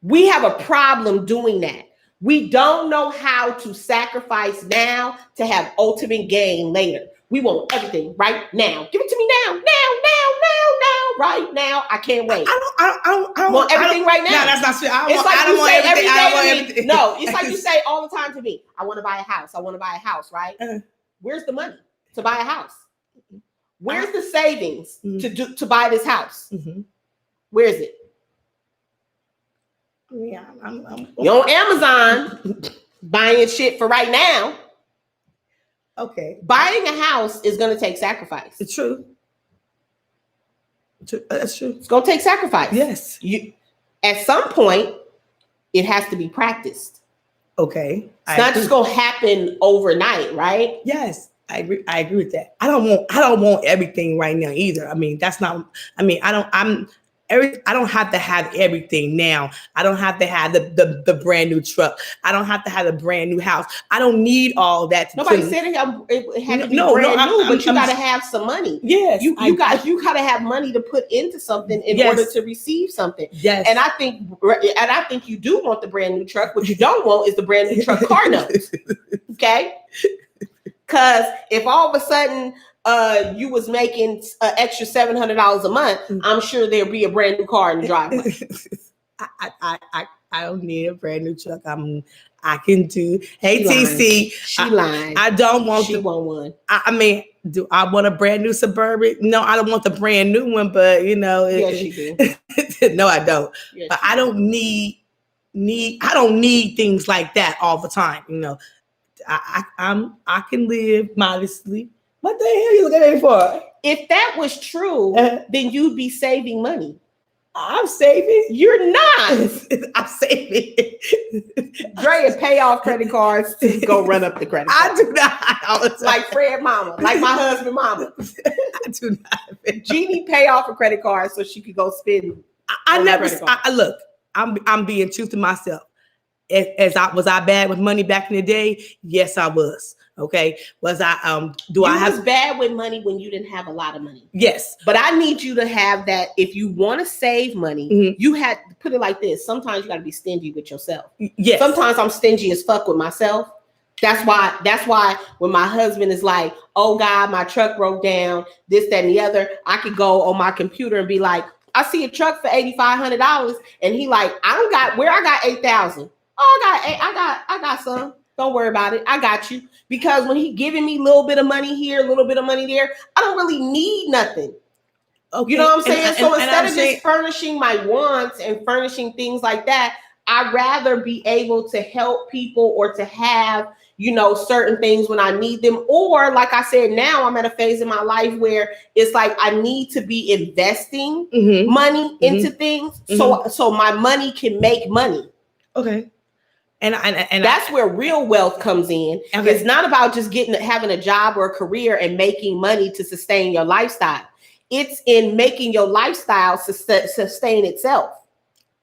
We have a problem doing that. We don't know how to sacrifice now to have ultimate gain later. We want everything right now. Give it to me now, right now. I can't wait. I don't want everything right now. No, that's not true. It's like you say every day. No, it's like you say all the time to me. I want to buy a house. I want to buy a house, right? Where's the money to buy a house? Where's the savings to buy this house? Where is it? Yeah, you're on Amazon buying shit for right now. Okay. Buying a house is going to take sacrifice. It's true. That's true. It's going to take sacrifice. Yes. At some point, it has to be practiced. Okay. It's not just going to happen overnight, right? Yes. I agree with that. I don't want everything right now either. I mean, I don't have to have everything now. I don't have to have the brand new truck. I don't have to have a brand new house. I don't need all that. Nobody said it had to be brand new, but you got to have some money. Yes, you got to have money to put into something in order to receive something. Yes, and I think you do want the brand new truck. What you don't want is the brand new truck car notes. Okay, because if all of a sudden you was making an extra $700 a month, I'm sure there'd be a brand new car in the driveway. I don't need a brand new truck. I can do. Hey, TC, she lying. I don't want. She want one. I mean, do I want a brand new Suburban? No, I don't want the brand new one. But yes, you do. No, I don't. Yes, but I don't need. I don't need things like that all the time. I can live modestly. What the hell are you looking at me for? If that was true, then you'd be saving money. I'm saving. You're not. I'm saving. Drea pay off credit cards to go run up the credit card. I do not. All the time. Like Fred mama, like my husband mama. I do not. Jeannie pay off a credit card so she could go spend. I never. Look, I'm being true to myself. Was I bad with money back in the day? Yes, I was. Okay. Was I was bad with money when you didn't have a lot of money? Yes. But I need you to have that. If you want to save money, you had to put it like this. Sometimes you got to be stingy with yourself. Yes. Sometimes I'm stingy as fuck with myself. That's why when my husband is like, oh God, my truck broke down, this, that, and the other, I could go on my computer and be like, I see a truck for $8,500. And he like, I got $8,000. Oh, I got some. Don't worry about it. I got you. Because when he giving me a little bit of money here, a little bit of money there, I don't really need nothing. Okay. You know what I'm saying? And so instead of saying, just furnishing my wants and furnishing things like that, I'd rather be able to help people or to have, you know, certain things when I need them. Or like I said, now I'm at a phase in my life where it's like I need to be investing money into things so my money can make money. Okay. And that's where real wealth comes in. Okay. It's not about just having a job or a career and making money to sustain your lifestyle. It's in making your lifestyle sustain itself.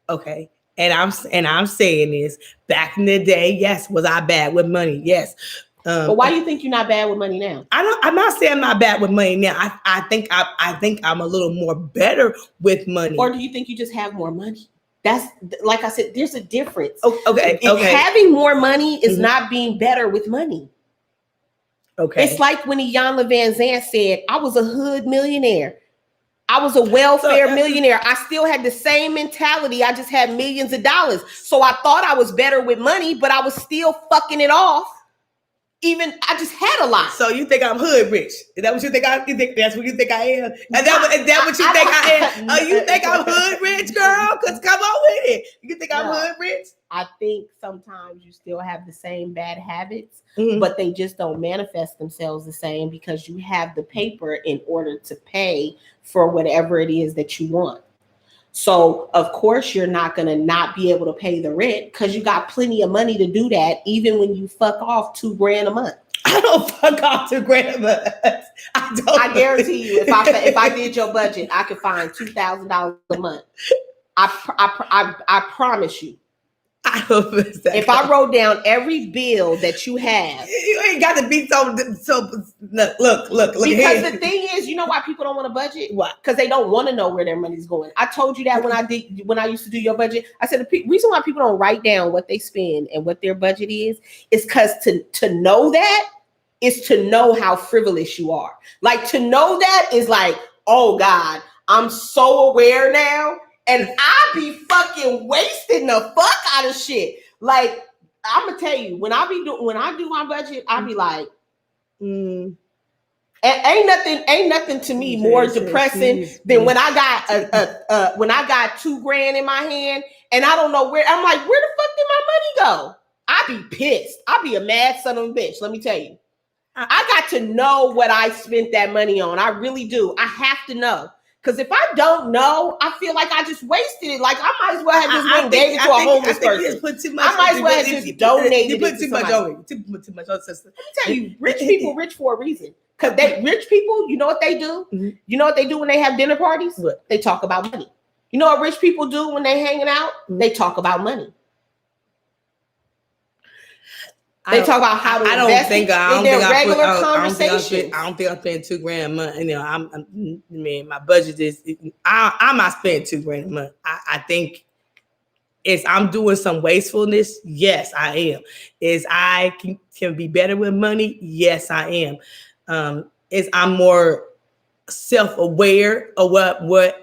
Okay. And I'm saying this, back in the day, yes, was I bad with money? Yes. But why do you think you're not bad with money now? I'm not saying I'm not bad with money now. I think I'm a little more better with money. Or do you think you just have more money? That's like I said, there's a difference. Okay. Having more money is not being better with money. Okay. It's like when Iyanla Vanzant said, I was a hood millionaire. I was a welfare millionaire. I still had the same mentality. I just had millions of dollars. So I thought I was better with money, but I was still fucking it off. Even I just had a lot. So you think I'm hood rich? Is that what you think? You think that's what you think I am? Is that what you think I am? Oh, you think I'm hood rich, girl? Because come on with it. You think I'm hood rich? I think sometimes you still have the same bad habits, but they just don't manifest themselves the same because you have the paper in order to pay for whatever it is that you want. So, of course, you're not going to not be able to pay the rent because you got plenty of money to do that, even when you fuck off $2,000 a month. I don't fuck off $2,000 a month. I guarantee you, if I did your budget, I could find $2,000 a month. I promise you. If I wrote down every bill that you have, you ain't got to be so. Look. Because here. The thing is, you know why people don't want to budget? Why? Because they don't want to know where their money's going. I told you that when I used to do your budget. I said the reason why people don't write down what they spend and what their budget is because to know that is to know how frivolous you are. Like to know that is like, oh God, I'm so aware now. And I be fucking wasting the fuck out of shit. Like, I'm gonna tell you, when I do my budget, I be like, ain't nothing to me more depressing than when I got when I got $2,000 in my hand and I don't know where. I'm like, where the fuck did my money go? I be pissed. I be a mad son of a bitch. Let me tell you, I got to know what I spent that money on. I really do. I have to know. Because if I don't know, I feel like I just wasted it. Like I might as well have just went and gave it to a homeless person. I might as well have just donated it to somebody. Too much on sister. Let me tell you, rich people rich for a reason. Because rich people, you know what they do? You know what they do when they have dinner parties? What? They talk about money. You know what rich people do when they hanging out? They talk about money. They talk about how to invest in their regular conversations. I don't think I spend $2,000 a month. You know, my budget is. I'm not spending $2,000 a month. I think I'm doing some wastefulness. Yes, I am. Is I can be better with money? Yes, I am. Is I'm more self-aware of what.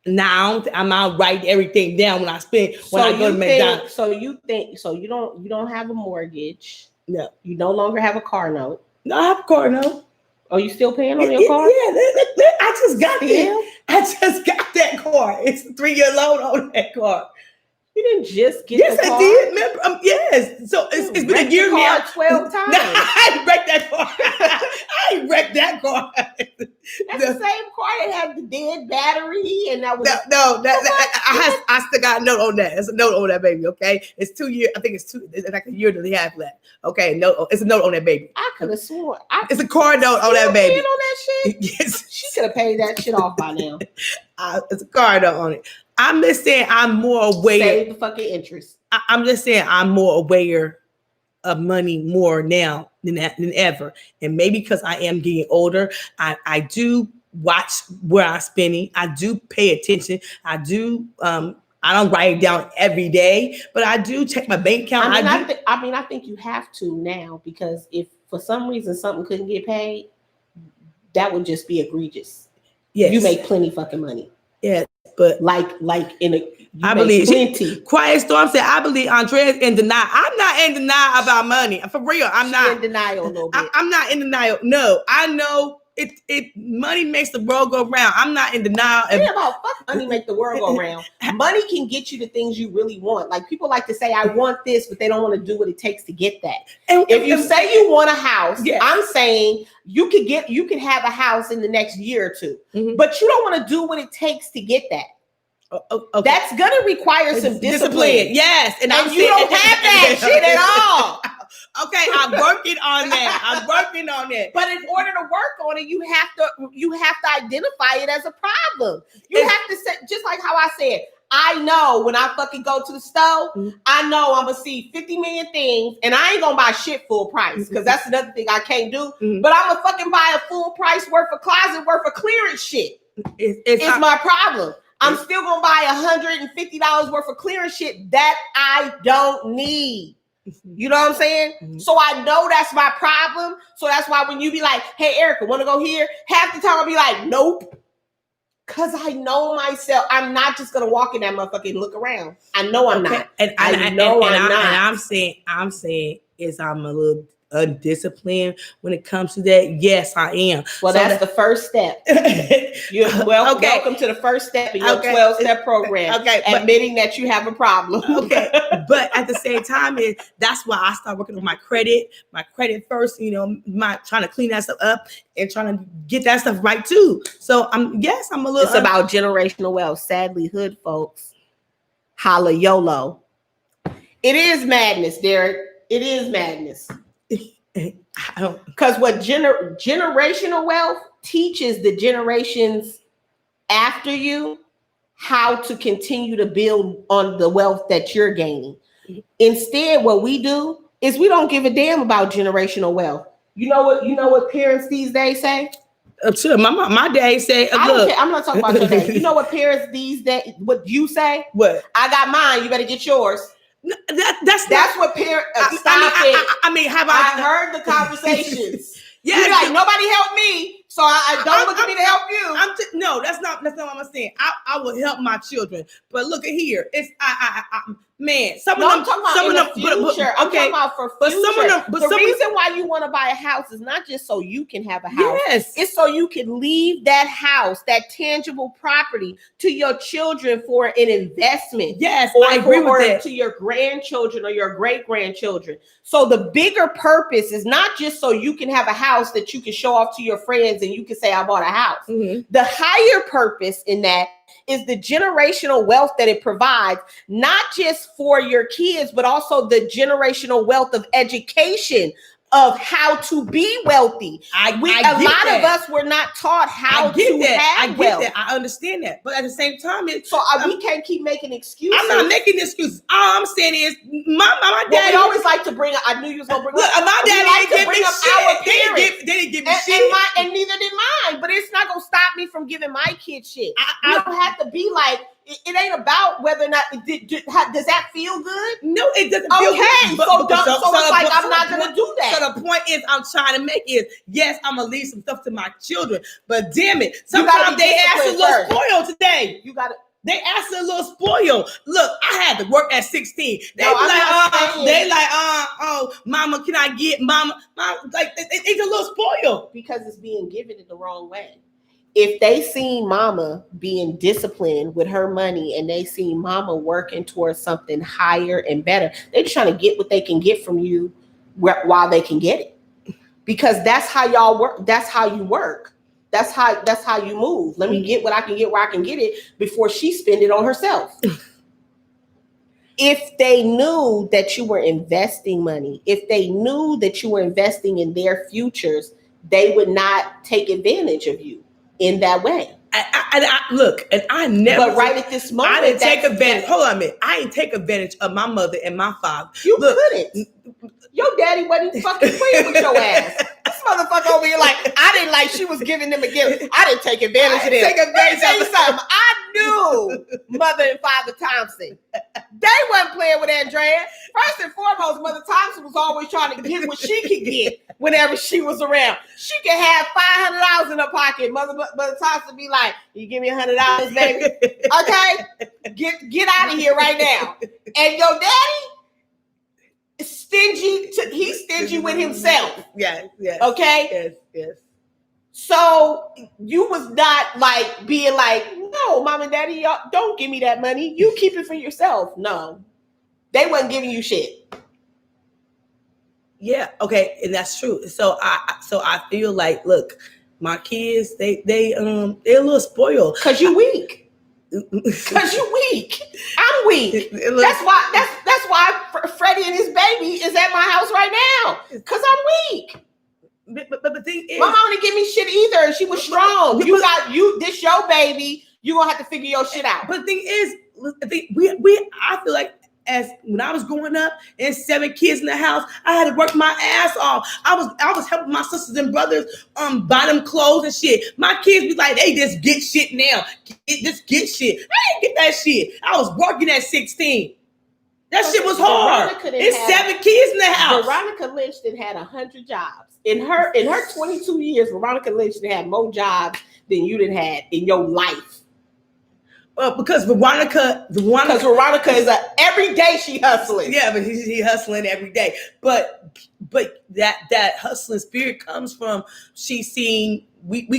Now I'm out writing everything down when I spend when I go to McDonald's. So you don't have a mortgage? No. You no longer have a car note? No, I have a car note. Are you still paying on your car? Yeah, I just got that car. It's a 3-year loan on that car. You didn't just get the car? Yes, I did. Remember? Yes. So it's been a year now. 12 times. No, I ain't wrecked that car. I ain't wrecked that car. That's the same car that had the dead battery and that was I still got a note on that. It's a note on that baby, okay? It's 2 years. I think it's like a year and a half left. Okay, no, it's a note on that baby. I could have sworn. It's a car note on that baby. On that shit? Yes. She could have paid that shit off by now. It's a car note on it. I'm just saying I'm more aware. Save the fucking interest. I'm just saying I'm more aware of money more now than ever. And maybe because I am getting older, I do watch where I'm spending. I do pay attention. I do. I don't write it down every day, but I do check my bank account. I think you have to now because if for some reason something couldn't get paid, that would just be egregious. Yes. You make plenty fucking money. Yeah. But like in a I believe plenty. Quiet Storm said, I believe Andrea's in denial. I'm not in denial about money. For real, I'm not in denial a little bit. I'm not in denial. No, I know it money makes the world go round. I'm not in denial. Yeah, about fuck money make the world go round. Money can get you the things you really want. Like people like to say, I want this, but they don't want to do what it takes to get that. And if you say you want a house, yes. I'm saying you could have a house in the next year or two, but you don't want to do what it takes to get that. Okay. That's gonna require some discipline. Yes, and you don't have that shit at all. Okay, I'm working on that. But in order to work on it, you have to identify it as a problem. You have to say, just like how I said, I know when I fucking go to the store, I know I'm gonna see 50 million things, and I ain't gonna buy shit full price because that's another thing I can't do. But I'm gonna fucking buy a full price worth of closet worth of clearance shit. It's my problem. I'm still gonna buy $150 worth of clearance shit that I don't need. You know what I'm saying? So I know that's my problem. So that's why when you be like, hey, Erica, want to go here? Half the time I'll be like, nope. Because I know myself. I'm not just going to walk in that motherfucker and look around. I know I'm not. And I know I'm not. And I'm saying is I'm a little undisciplined when it comes to that. Yes, I am. Well, so that's the first step. Welcome to the first step in your 12-step program. Admitting that you have a problem. But at the same time, that's why I start working on my credit first. You know, trying to clean that stuff up and trying to get that stuff right too. So I'm a little. It's about generational wealth. Sadly, hood folks, holla YOLO. It is madness, Derek. It is madness. Because what generational wealth teaches the generations after you how to continue to build on the wealth that you're gaining. Instead, what we do is we don't give a damn about generational wealth. You know what parents these days say? Sure, my dad say, I'm not talking about your dad. You know what parents these days, what you say? What? I got mine, you better get yours. That's what parents. Stop it. I mean, I heard the conversations. Yeah, you're like nobody helped me, so I don't look at me to help you. No, that's not what I'm saying. I will help my children, but look at here. It's man. I'm talking about future. I'm talking about for future. The reason why you want to buy a house is not just so you can have a house. Yes, it's so you can leave that house, that tangible property, to your children for an investment. Yes, I agree with that. To your grandchildren or your great grandchildren. So the bigger purpose is not just so you can have a house that you can show off to your friends and you can say I bought a house. The higher purpose in that is the generational wealth that it provides, not just for your kids, but also the generational wealth of education of how to be wealthy. A lot of us were not taught how to have wealth. I understand that, but at the same time, we can't keep making excuses. I'm not making excuses. All I'm saying is, my dad. We always like to bring. I knew you was gonna bring. Look, my dad didn't give me shit. They didn't give me shit, and neither did mine. But it's not gonna stop me from giving my kids shit. You don't have to be like. It ain't about whether or not does that feel good? No, it doesn't feel good. So it's like I'm not gonna do that. So the point is, I'm trying to make is yes, I'm gonna leave some stuff to my children, but damn it, sometimes they ask a little spoiled today. They asked a little spoiled. Look, I had to work at 16. They mama, can I get mama? Like it's a little spoiled because it's being given in the wrong way. If they seen mama being disciplined with her money and they seen mama working towards something higher and better, they're just trying to get what they can get from you while they can get it. Because that's how y'all work. That's how you work. That's how you move. Let me get what I can get where I can get it before she spend it on herself. If they knew that you were investing money, if they knew that you were investing in their futures, they would not take advantage of you in that way. I never. But right at this moment, I didn't take advantage. Hold on a minute. I didn't take advantage of my mother and my father. You couldn't. Your daddy wasn't fucking playing with your ass. This motherfucker over here, like I didn't like. She was giving them a gift. I didn't take advantage of them. Let me tell you something. I knew Mother and Father Thompson. They wasn't playing with Andrea. First and foremost, Mother Thompson was always trying to get what she could get whenever she was around. She could have $500 in her pocket. Mother Thompson be like, "You give me $100, baby? Okay, get out of here right now." And your daddy is stingy. He's stingy with himself. Yes, yes. Okay. Yes, yes. So you was not like being like, "No, mom and daddy, y'all don't give me that money. You keep it for yourself." No, they wasn't giving you shit. Yeah, okay, and that's true. So I feel like, look, my kids, they're a little spoiled. Cause you weak. Cause you weak. I'm weak. That's why Freddie and his baby is at my house right now. Cause I'm weak. But the thing is, my mom didn't give me shit either. She was strong. This your baby. You gonna have to figure your shit out. But the thing is, I feel like as when I was growing up and 7 kids in the house, I had to work my ass off. I was helping my sisters and brothers buy them clothes and shit. My kids be like, they just get shit now. Just get shit. I didn't get that shit. I was working at 16. That shit was hard. It's 7 kids in the house. Veronica Lynch had 100 jobs. In her 22 years, Veronica Lynch had more jobs than you done had in your life. Because Veronica is every day she hustling. Yeah, but she hustling every day. But that hustling spirit comes from she seen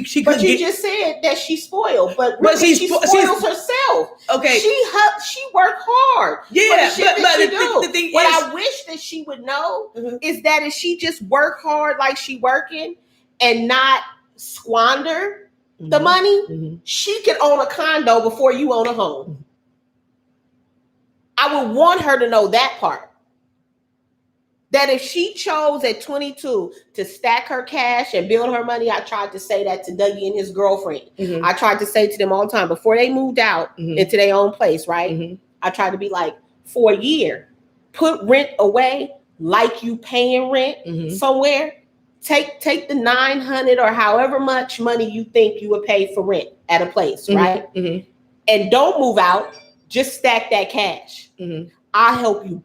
she. But you just said that she's spoiled, but really she spoils herself. Okay, she worked hard. Yeah, but the thing what is, I wish that she would know is that if she just work hard like she working and not squander the money, she could own a condo before you own a home. I would want her to know that part. That if she chose at 22 to stack her cash and build her money, I tried to say that to Dougie and his girlfriend. I tried to say to them all the time before they moved out into their own place, right? I tried to be like, for a year, put rent away like you paying rent somewhere. Take the $900 or however much money you think you would pay for rent at a place, right? And don't move out. Just stack that cash. I'll help you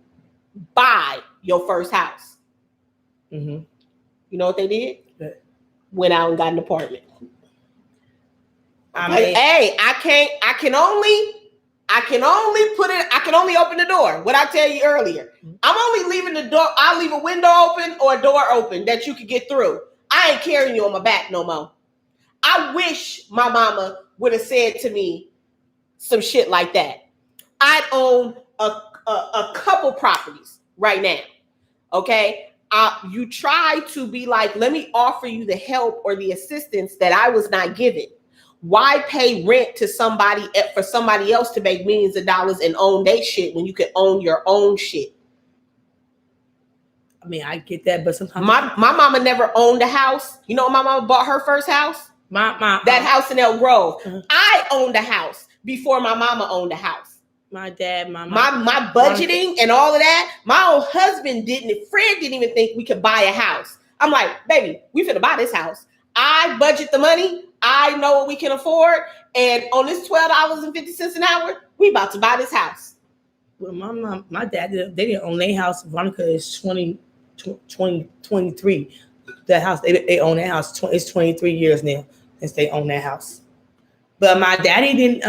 buy your first house. You know what they did? What? Went out and got an apartment. I can only open the door. What I tell you earlier. I'm only leaving the door. I'll leave a window open or a door open that you could get through. I ain't carrying you on my back no more. I wish my mama would have said to me some shit like that. I'd own a couple properties right now. Okay. You try to be like, let me offer you the help or the assistance that I was not given. Why pay rent to somebody for somebody else to make millions of dollars and own their shit when you could own your own shit? I mean, I get that, but sometimes my mama never owned a house. You know, my mama bought her first house. That house in El Grove. I owned a house before my mama owned a house. My dad, my budgeting and all of that. My own husband Fred didn't even think we could buy a house. I'm like, baby, we finna buy this house. I budget the money. I know what we can afford. And on this $12.50 an hour, we about to buy this house. Well, my dad, they didn't own their house. Veronica is 23. That house, they own that house. It's 23 years now since they own that house. But my daddy didn't,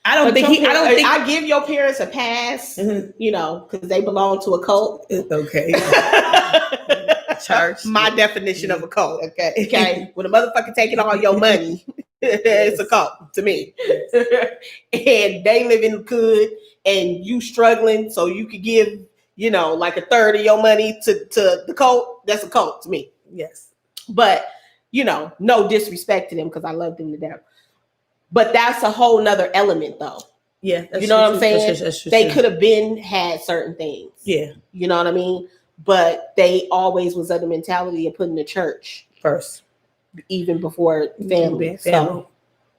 I give your parents a pass, you know, because they belong to a cult. Okay. Church. My definition of a cult. Okay. When a motherfucker taking all your money, it's a cult to me. And they living good and you struggling, so you could give, you know, like a third of your money to the cult. That's a cult to me. Yes. But, you know, no disrespect to them because I love them to death. But that's a whole nother element, though. Yeah, you know what I'm saying? They could have had certain things. Yeah, you know what I mean. But they always was of the mentality of putting the church first, even before family. So,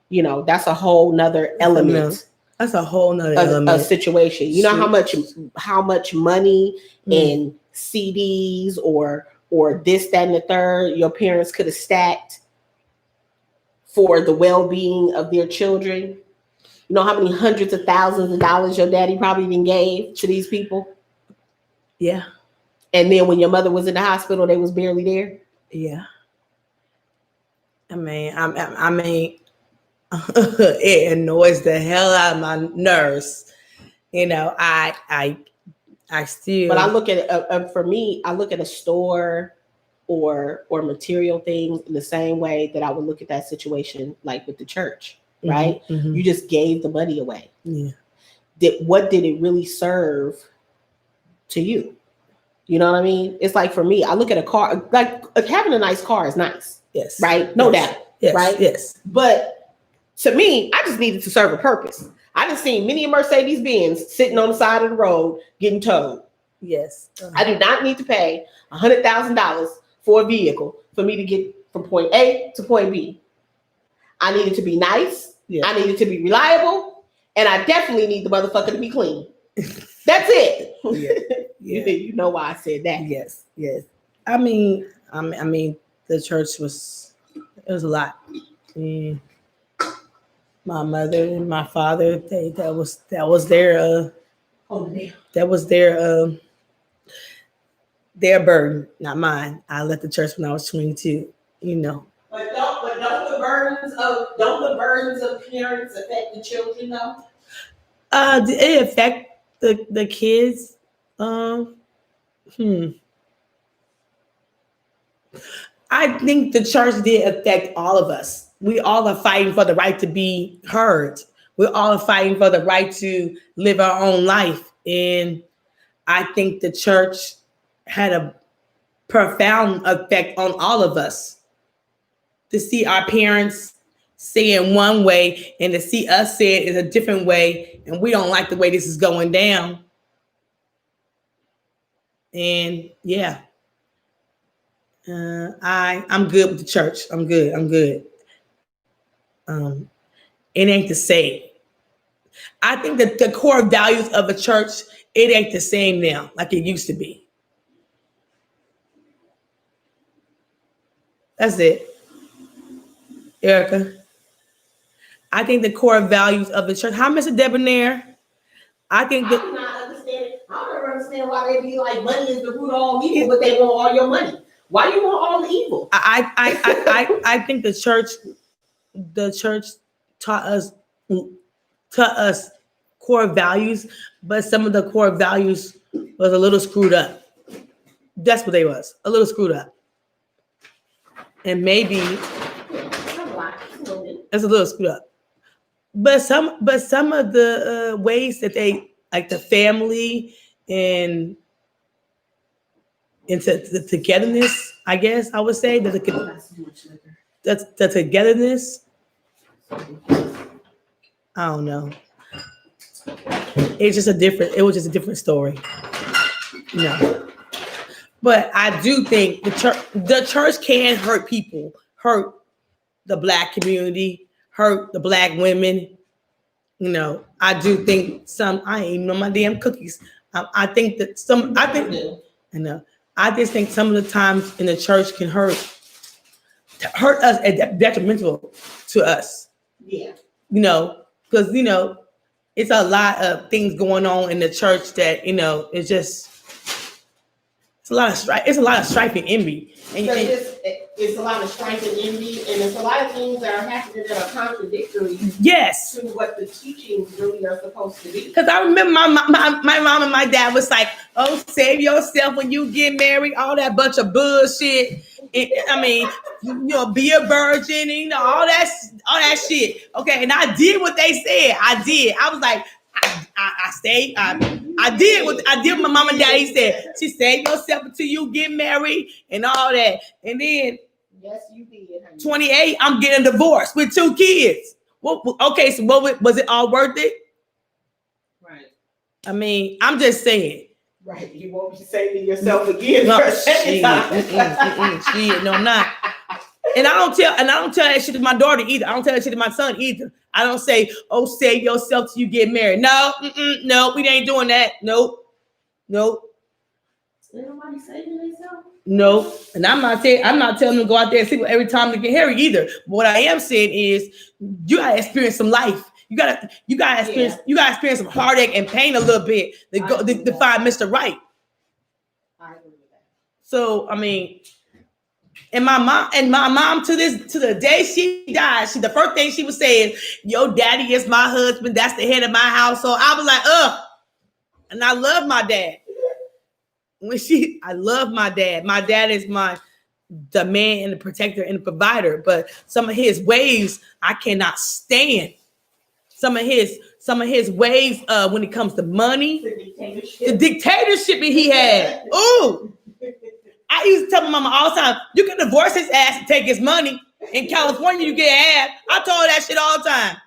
you know, that's a whole nother element. That's a whole nother element. A situation. You know how much money in CDs or this, that, and the third your parents could have stacked for the well-being of their children. You know how many hundreds of thousands of dollars your daddy probably even gave to these people? Yeah. And then when your mother was in the hospital, they was barely there. Yeah. I mean, it annoys the hell out of my nerves. You know, I still. But I look at for me, I look at a store or material things in the same way that I would look at that situation like with the church, right? Mhm. You just gave the money away. Yeah. What did it really serve to you? You know what I mean? It's like for me, I look at a car, like having a nice car is nice. Yes. Right? No Yes. doubt. Yes. Right? Yes. But to me, I just needed to serve a purpose. I just seen many Mercedes Benz sitting on the side of the road getting towed. Yes. I do not need to pay $100,000 for a vehicle for me to get from point A to point B. I need it to be nice. Yeah. I need it to be reliable. And I definitely need the motherfucker to be clean. That's it. Yeah. Yeah. You know why I said that. Yes. Yes. I mean, the church it was a lot. My mother and my father, that was their their burden, not mine. I left the church when I was 22. You know. But don't the burdens of parents affect the children though? Did it affect the kids? I think the church did affect all of us. We all are fighting for the right to be heard. We're all fighting for the right to live our own life. And I think the church had a profound effect on all of us. To see our parents say it one way and to see us say it in a different way, and we don't like the way this is going down. And yeah, I'm good with the church. I'm good. It ain't the same. I think that the core values of a church, it ain't the same now like it used to be. That's it. Erica. I think the core values of the church. Hi, Mr. Debonair. I think that I do not understand. I don't understand why they be like money is the root of all evil, but they want all your money. Why you want all the evil? I think the church taught us core values, but some of the core values was a little screwed up. That's what they was, a little screwed up. And maybe it's a little screwed up. But some of the ways that they, like the family and into the togetherness, I guess I would say that the togetherness. I don't know. It was just a different story. No. But I do think the church can hurt people, hurt the Black community, hurt the Black women. You know, I do think I ain't even know my damn cookies. I just think some of the times in the church can hurt us and detrimental to us. Yeah. You know, because, you know, it's a lot of things going on in the church that, you know, it's a lot of strife. It's a lot of strife and envy. It's a lot of strife and envy, and it's a lot of things that are happening that are contradictory. Yes. To what the teachings really are supposed to be. Because I remember my mom and my dad was like, "Oh, save yourself when you get married." All that bunch of bullshit. I mean, you know, be a virgin, and, you know, all that shit. Okay, and I did what they said. I did. I was like, I stayed. I did what my mom and daddy said. She save yourself until you get married and all that. And then, yes, you did. Honey. 28, I'm getting divorced with 2 kids. Well, okay, so was it all worth it? Right. I mean, I'm just saying. Right. You won't be saving yourself again. No, shit, no, I'm not. And I don't tell that shit to my daughter either. I don't tell that shit to my son either. I don't say, "Oh, save yourself till you get married." No, no, we ain't doing that. Nope. Ain't nobody saving themselves. No, and I'm not telling them to go out there and sleep every time they get hairy either. But what I am saying is, you gotta experience some life. You gotta experience some heartache and pain a little bit to find Mr. Right. I agree with that. So I mean, and my mom to the day she died, the first thing she was saying, "Your daddy is my husband. That's the head of my household." I was like, ugh. And I love my dad. I love my dad. My dad is the man and the protector and the provider. But some of his ways I cannot stand. Some of his ways when it comes to money, the dictatorship that he had. Ooh, I used to tell my mama all the time, you can divorce his ass and take his money. In California, you get half. I told her that shit all the time.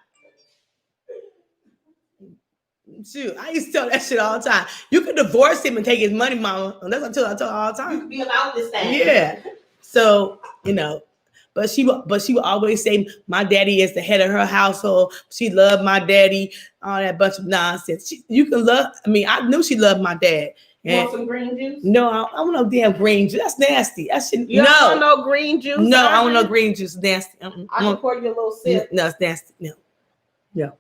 Shoot, I used to tell that shit all the time. You can divorce him and take his money, mama. And that's what I tell her all the time. You can be about this thing. Yeah. So, but she would always say, my daddy is the head of her household. She loved my daddy, all that bunch of nonsense. I knew she loved my dad. You want some green juice? No, I don't want no damn green juice. That's nasty. That shit. You don't want no green juice? No, I don't want no green juice. It's nasty. I can pour you a little sip. No, it's nasty. No.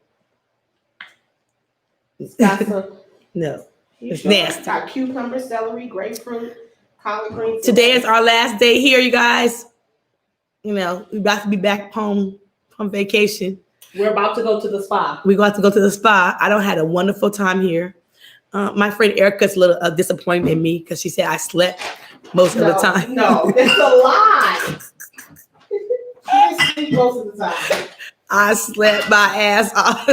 It's got some. No, it's nasty. It's got cucumber, celery, grapefruit, collard greens. Today is our last day here, you guys. We're about to be back home from vacation. We're about to go to the spa. We're going to go to the spa. I don't had a wonderful time here. My friend Erica's a little disappointed in me because she said I slept most of the time. No, it's a lie. She didn't sleep most of the time. I slept my ass off.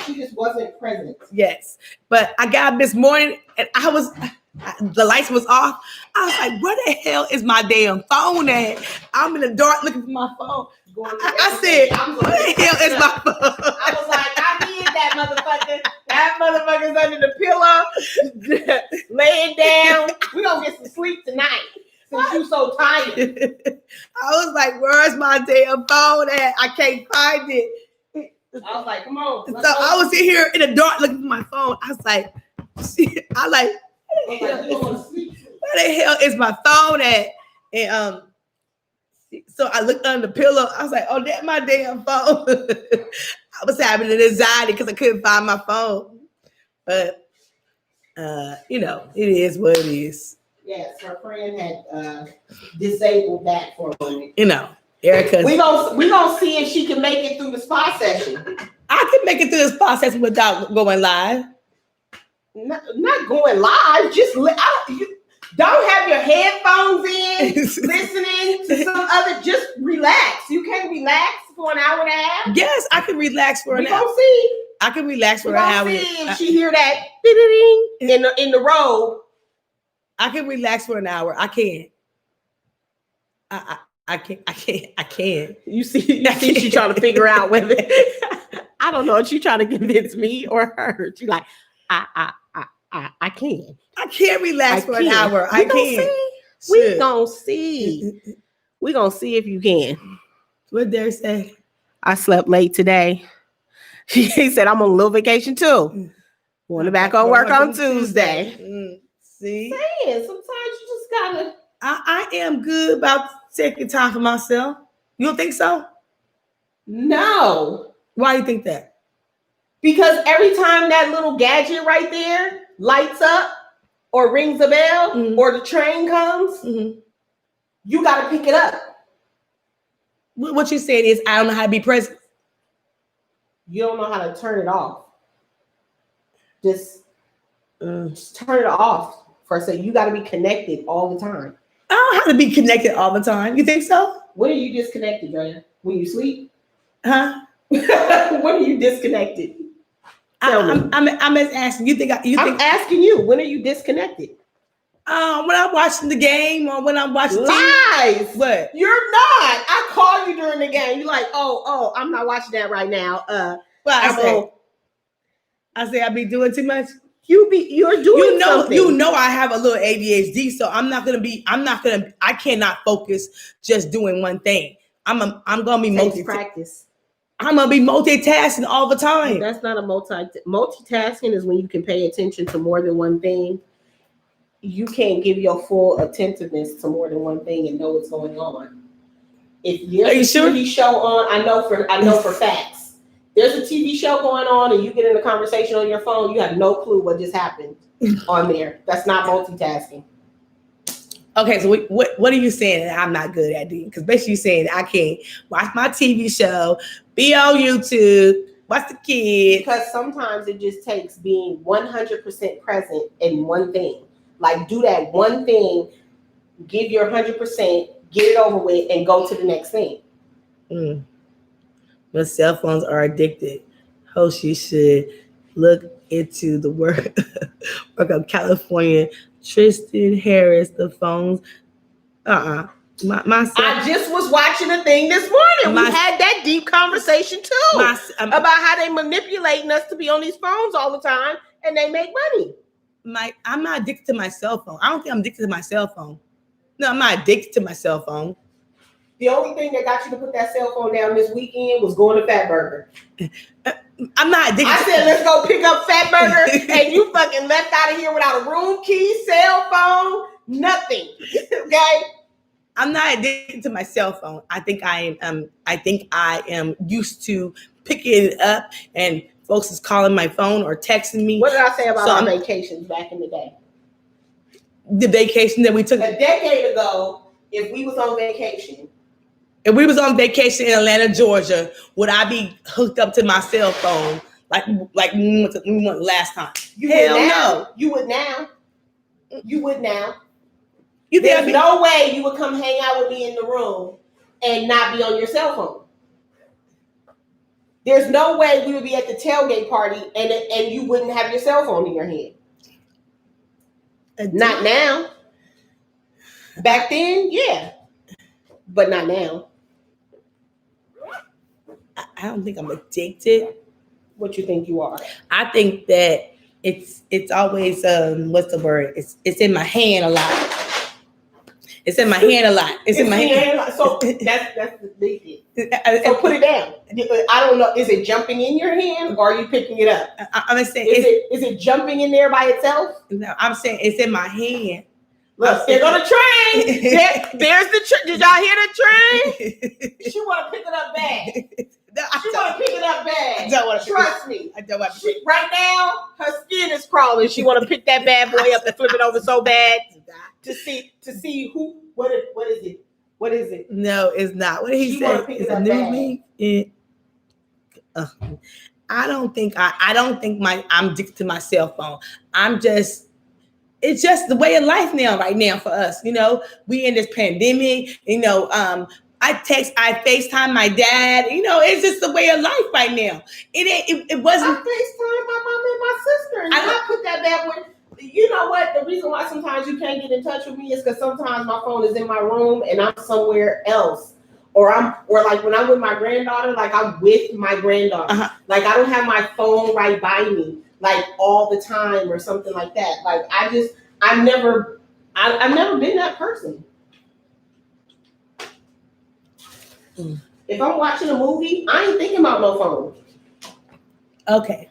She just wasn't present. Yes, but I got up this morning and the lights was off. I was like, where the hell is my damn phone at? I'm in the dark looking for my phone. I said, where the hell is my phone? I was like, I need that motherfucker. That motherfucker's under the pillow, laying down. We gonna get some sleep tonight since you so tired. I was like, where's my damn phone at? I can't find it. I was like, come on. So I was in here in the dark looking for my phone. I was like, where the hell is my phone at? And so I looked under the pillow. I was like, oh, that's my damn phone. I was having an anxiety because I couldn't find my phone. But it is what it is. Yes, her friend had disabled that for a moment. Erica. We gonna see if she can make it through the spa session. I can make it through the spa session without going live. Not going live. Just don't have your headphones in, listening to some other. Just relax. You can't relax for an hour and a half. Yes, I can relax for an hour. We'll see. I can relax for an hour. See if she hear that in the robe. I can relax for an hour. I can. I can't. You see, she trying to figure out whether I don't know if she's trying to convince me or her. She's like, I can. I can't relax for an hour. I can. We gonna see. We gonna see if you can. What dare say? I slept late today. He said I'm on a little vacation too. Going back on work on Tuesday. See, sometimes you just gotta. I am good about taking time for myself. You don't think so? No. Why do you think that? Because every time that little gadget right there lights up or rings a bell or the train comes, you got to pick it up. What you're saying is I don't know how to be present. You don't know how to turn it off. Just turn it off for a second. You got to be connected all the time. I don't have to be connected all the time. You think so? When are you disconnected, Drea? When you sleep? Huh? When are you disconnected? I'm just asking. I'm asking you. When are you disconnected? When I'm watching the game or when I'm watching Lies. TV. What? You're not. I call you during the game. You're like, oh, I'm not watching that right now. I say I be doing too much. You're doing something. You know I have a little ADHD, so I cannot focus just doing one thing. I'm gonna be practice. I'm gonna be multitasking all the time. That's not a multitasking is when you can pay attention to more than one thing. You can't give your full attentiveness to more than one thing and know what's going on. If there's a TV show on, I know for facts. There's a TV show going on and you get in a conversation on your phone, you have no clue what just happened on there. That's not multitasking. Okay, so what are you saying that I'm not good at, D? Because basically you're saying I can't watch my TV show, be on YouTube, watch the kids. Because sometimes it just takes being 100% present in one thing. Like do that one thing, give your 100%, get it over with, and go to the next thing. When cell phones are addicted, Hoshi should look into the work of California. Tristan Harris, the phones. My I just was watching a thing this morning. We had that deep conversation too about how they manipulating us to be on these phones all the time and they make money. I'm not addicted to my cell phone. I don't think I'm addicted to my cell phone. No, I'm not addicted to my cell phone. The only thing that got you to put that cell phone down this weekend was going to Fat Burger. I'm not addicted. I said, let's go pick up Fat Burger, and you fucking left out of here without a room key, cell phone, nothing. Okay? I'm not addicted to my cell phone. I think I am used to picking it up and folks is calling my phone or texting me. What did I say about our vacations back in the day? The vacation that we took a decade ago, if we was on vacation. If we was on vacation in Atlanta, Georgia, would I be hooked up to my cell phone like we went last time? Hell no. You would now. You would now. There's no way you would come hang out with me in the room and not be on your cell phone. There's no way we would be at the tailgate party and you wouldn't have your cell phone in your hand. Not now. Back then, yeah. But not now. I don't think I'm addicted. What you think you are? I think that it's always what's the word? It's in my hand a lot. It's in my hand a lot. It's in my hand. So that's the big thing. So put it down. I don't know. Is it jumping in your hand or are you picking it up? I'm saying is it jumping in there by itself? No, I'm saying it's in my hand. Look, there go the train. There's the train. Did y'all hear the train? She want to pick it up bad. She want to pick it up bad. I don't want to. Trust me. I don't want to. Right now, her skin is crawling. She want to pick that bad boy up and flip it over so bad to see who. What is it? What is it? No, it's not. What did he say? It's a new me. I don't think I'm addicted to my cell phone. It's just the way of life right now for us. You know, we in this pandemic, I FaceTime my dad. It's just the way of life right now. It wasn't. I FaceTime my mom and my sister, and I put that bad boy. You know what? The reason why sometimes you can't get in touch with me is because sometimes my phone is in my room and I'm somewhere else. Or like when I'm with my granddaughter, like I'm with my granddaughter. Uh-huh. Like I don't have my phone right by me, like all the time or something like that. Like I've never been that person. If I'm watching a movie, I ain't thinking about no phone. Okay.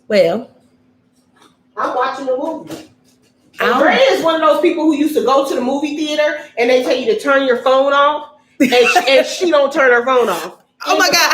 Well, I'm watching a movie. And Ray is one of those people who used to go to the movie theater and they tell you to turn your phone off, and she don't turn her phone off. Oh my God.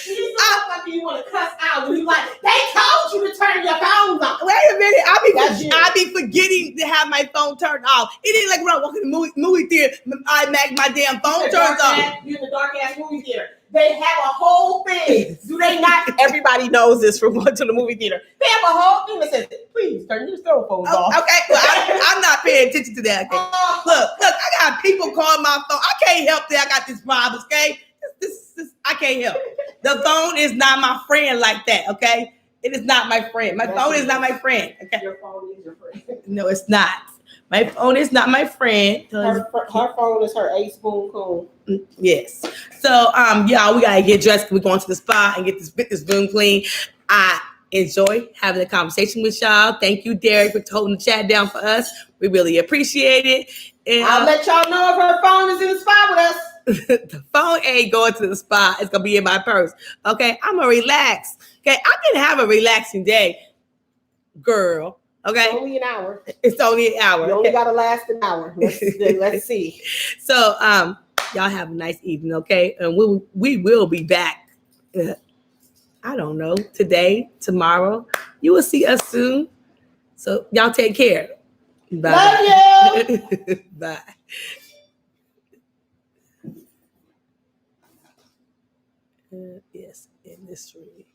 She's not like you want to cuss out when you like, they told you to turn your phone off. Wait a minute. I be forgetting to have my phone turned off. It ain't like when I walk in the movie theater, my damn phone turns off. You're in the dark ass movie theater. They have a whole thing. Do they not? Everybody knows this from going to the movie theater. They have a whole thing that says, please turn your cell phones off. Okay, well, I'm not paying attention to that. Okay? Look, I got people calling my phone. I can't help that I got this problem, okay? This, I can't help. The phone is not my friend like that, okay? It is not my friend. My phone is not my friend, okay? Your phone is your friend. No, it's not. My phone is not my friend. Her phone is her A-spoon cool. Yes. So, y'all, we gotta get dressed. We're going to the spa and get this room clean. I enjoy having a conversation with y'all. Thank you, Derek, for holding the chat down for us. We really appreciate it. And I'll let y'all know if her phone is in the spa with us. the phone ain't going to the spot. It's gonna be in my purse. Okay, I'm gonna relax. Okay, I can have a relaxing day, girl. Okay, It's only an hour. it's only an hour. You only Okay? gotta last an hour. Let's see. So, y'all have a nice evening. Okay, and we will be back. I don't know, today, tomorrow. You will see us soon. So y'all take care. Bye. Love you. Bye. Yes, industry.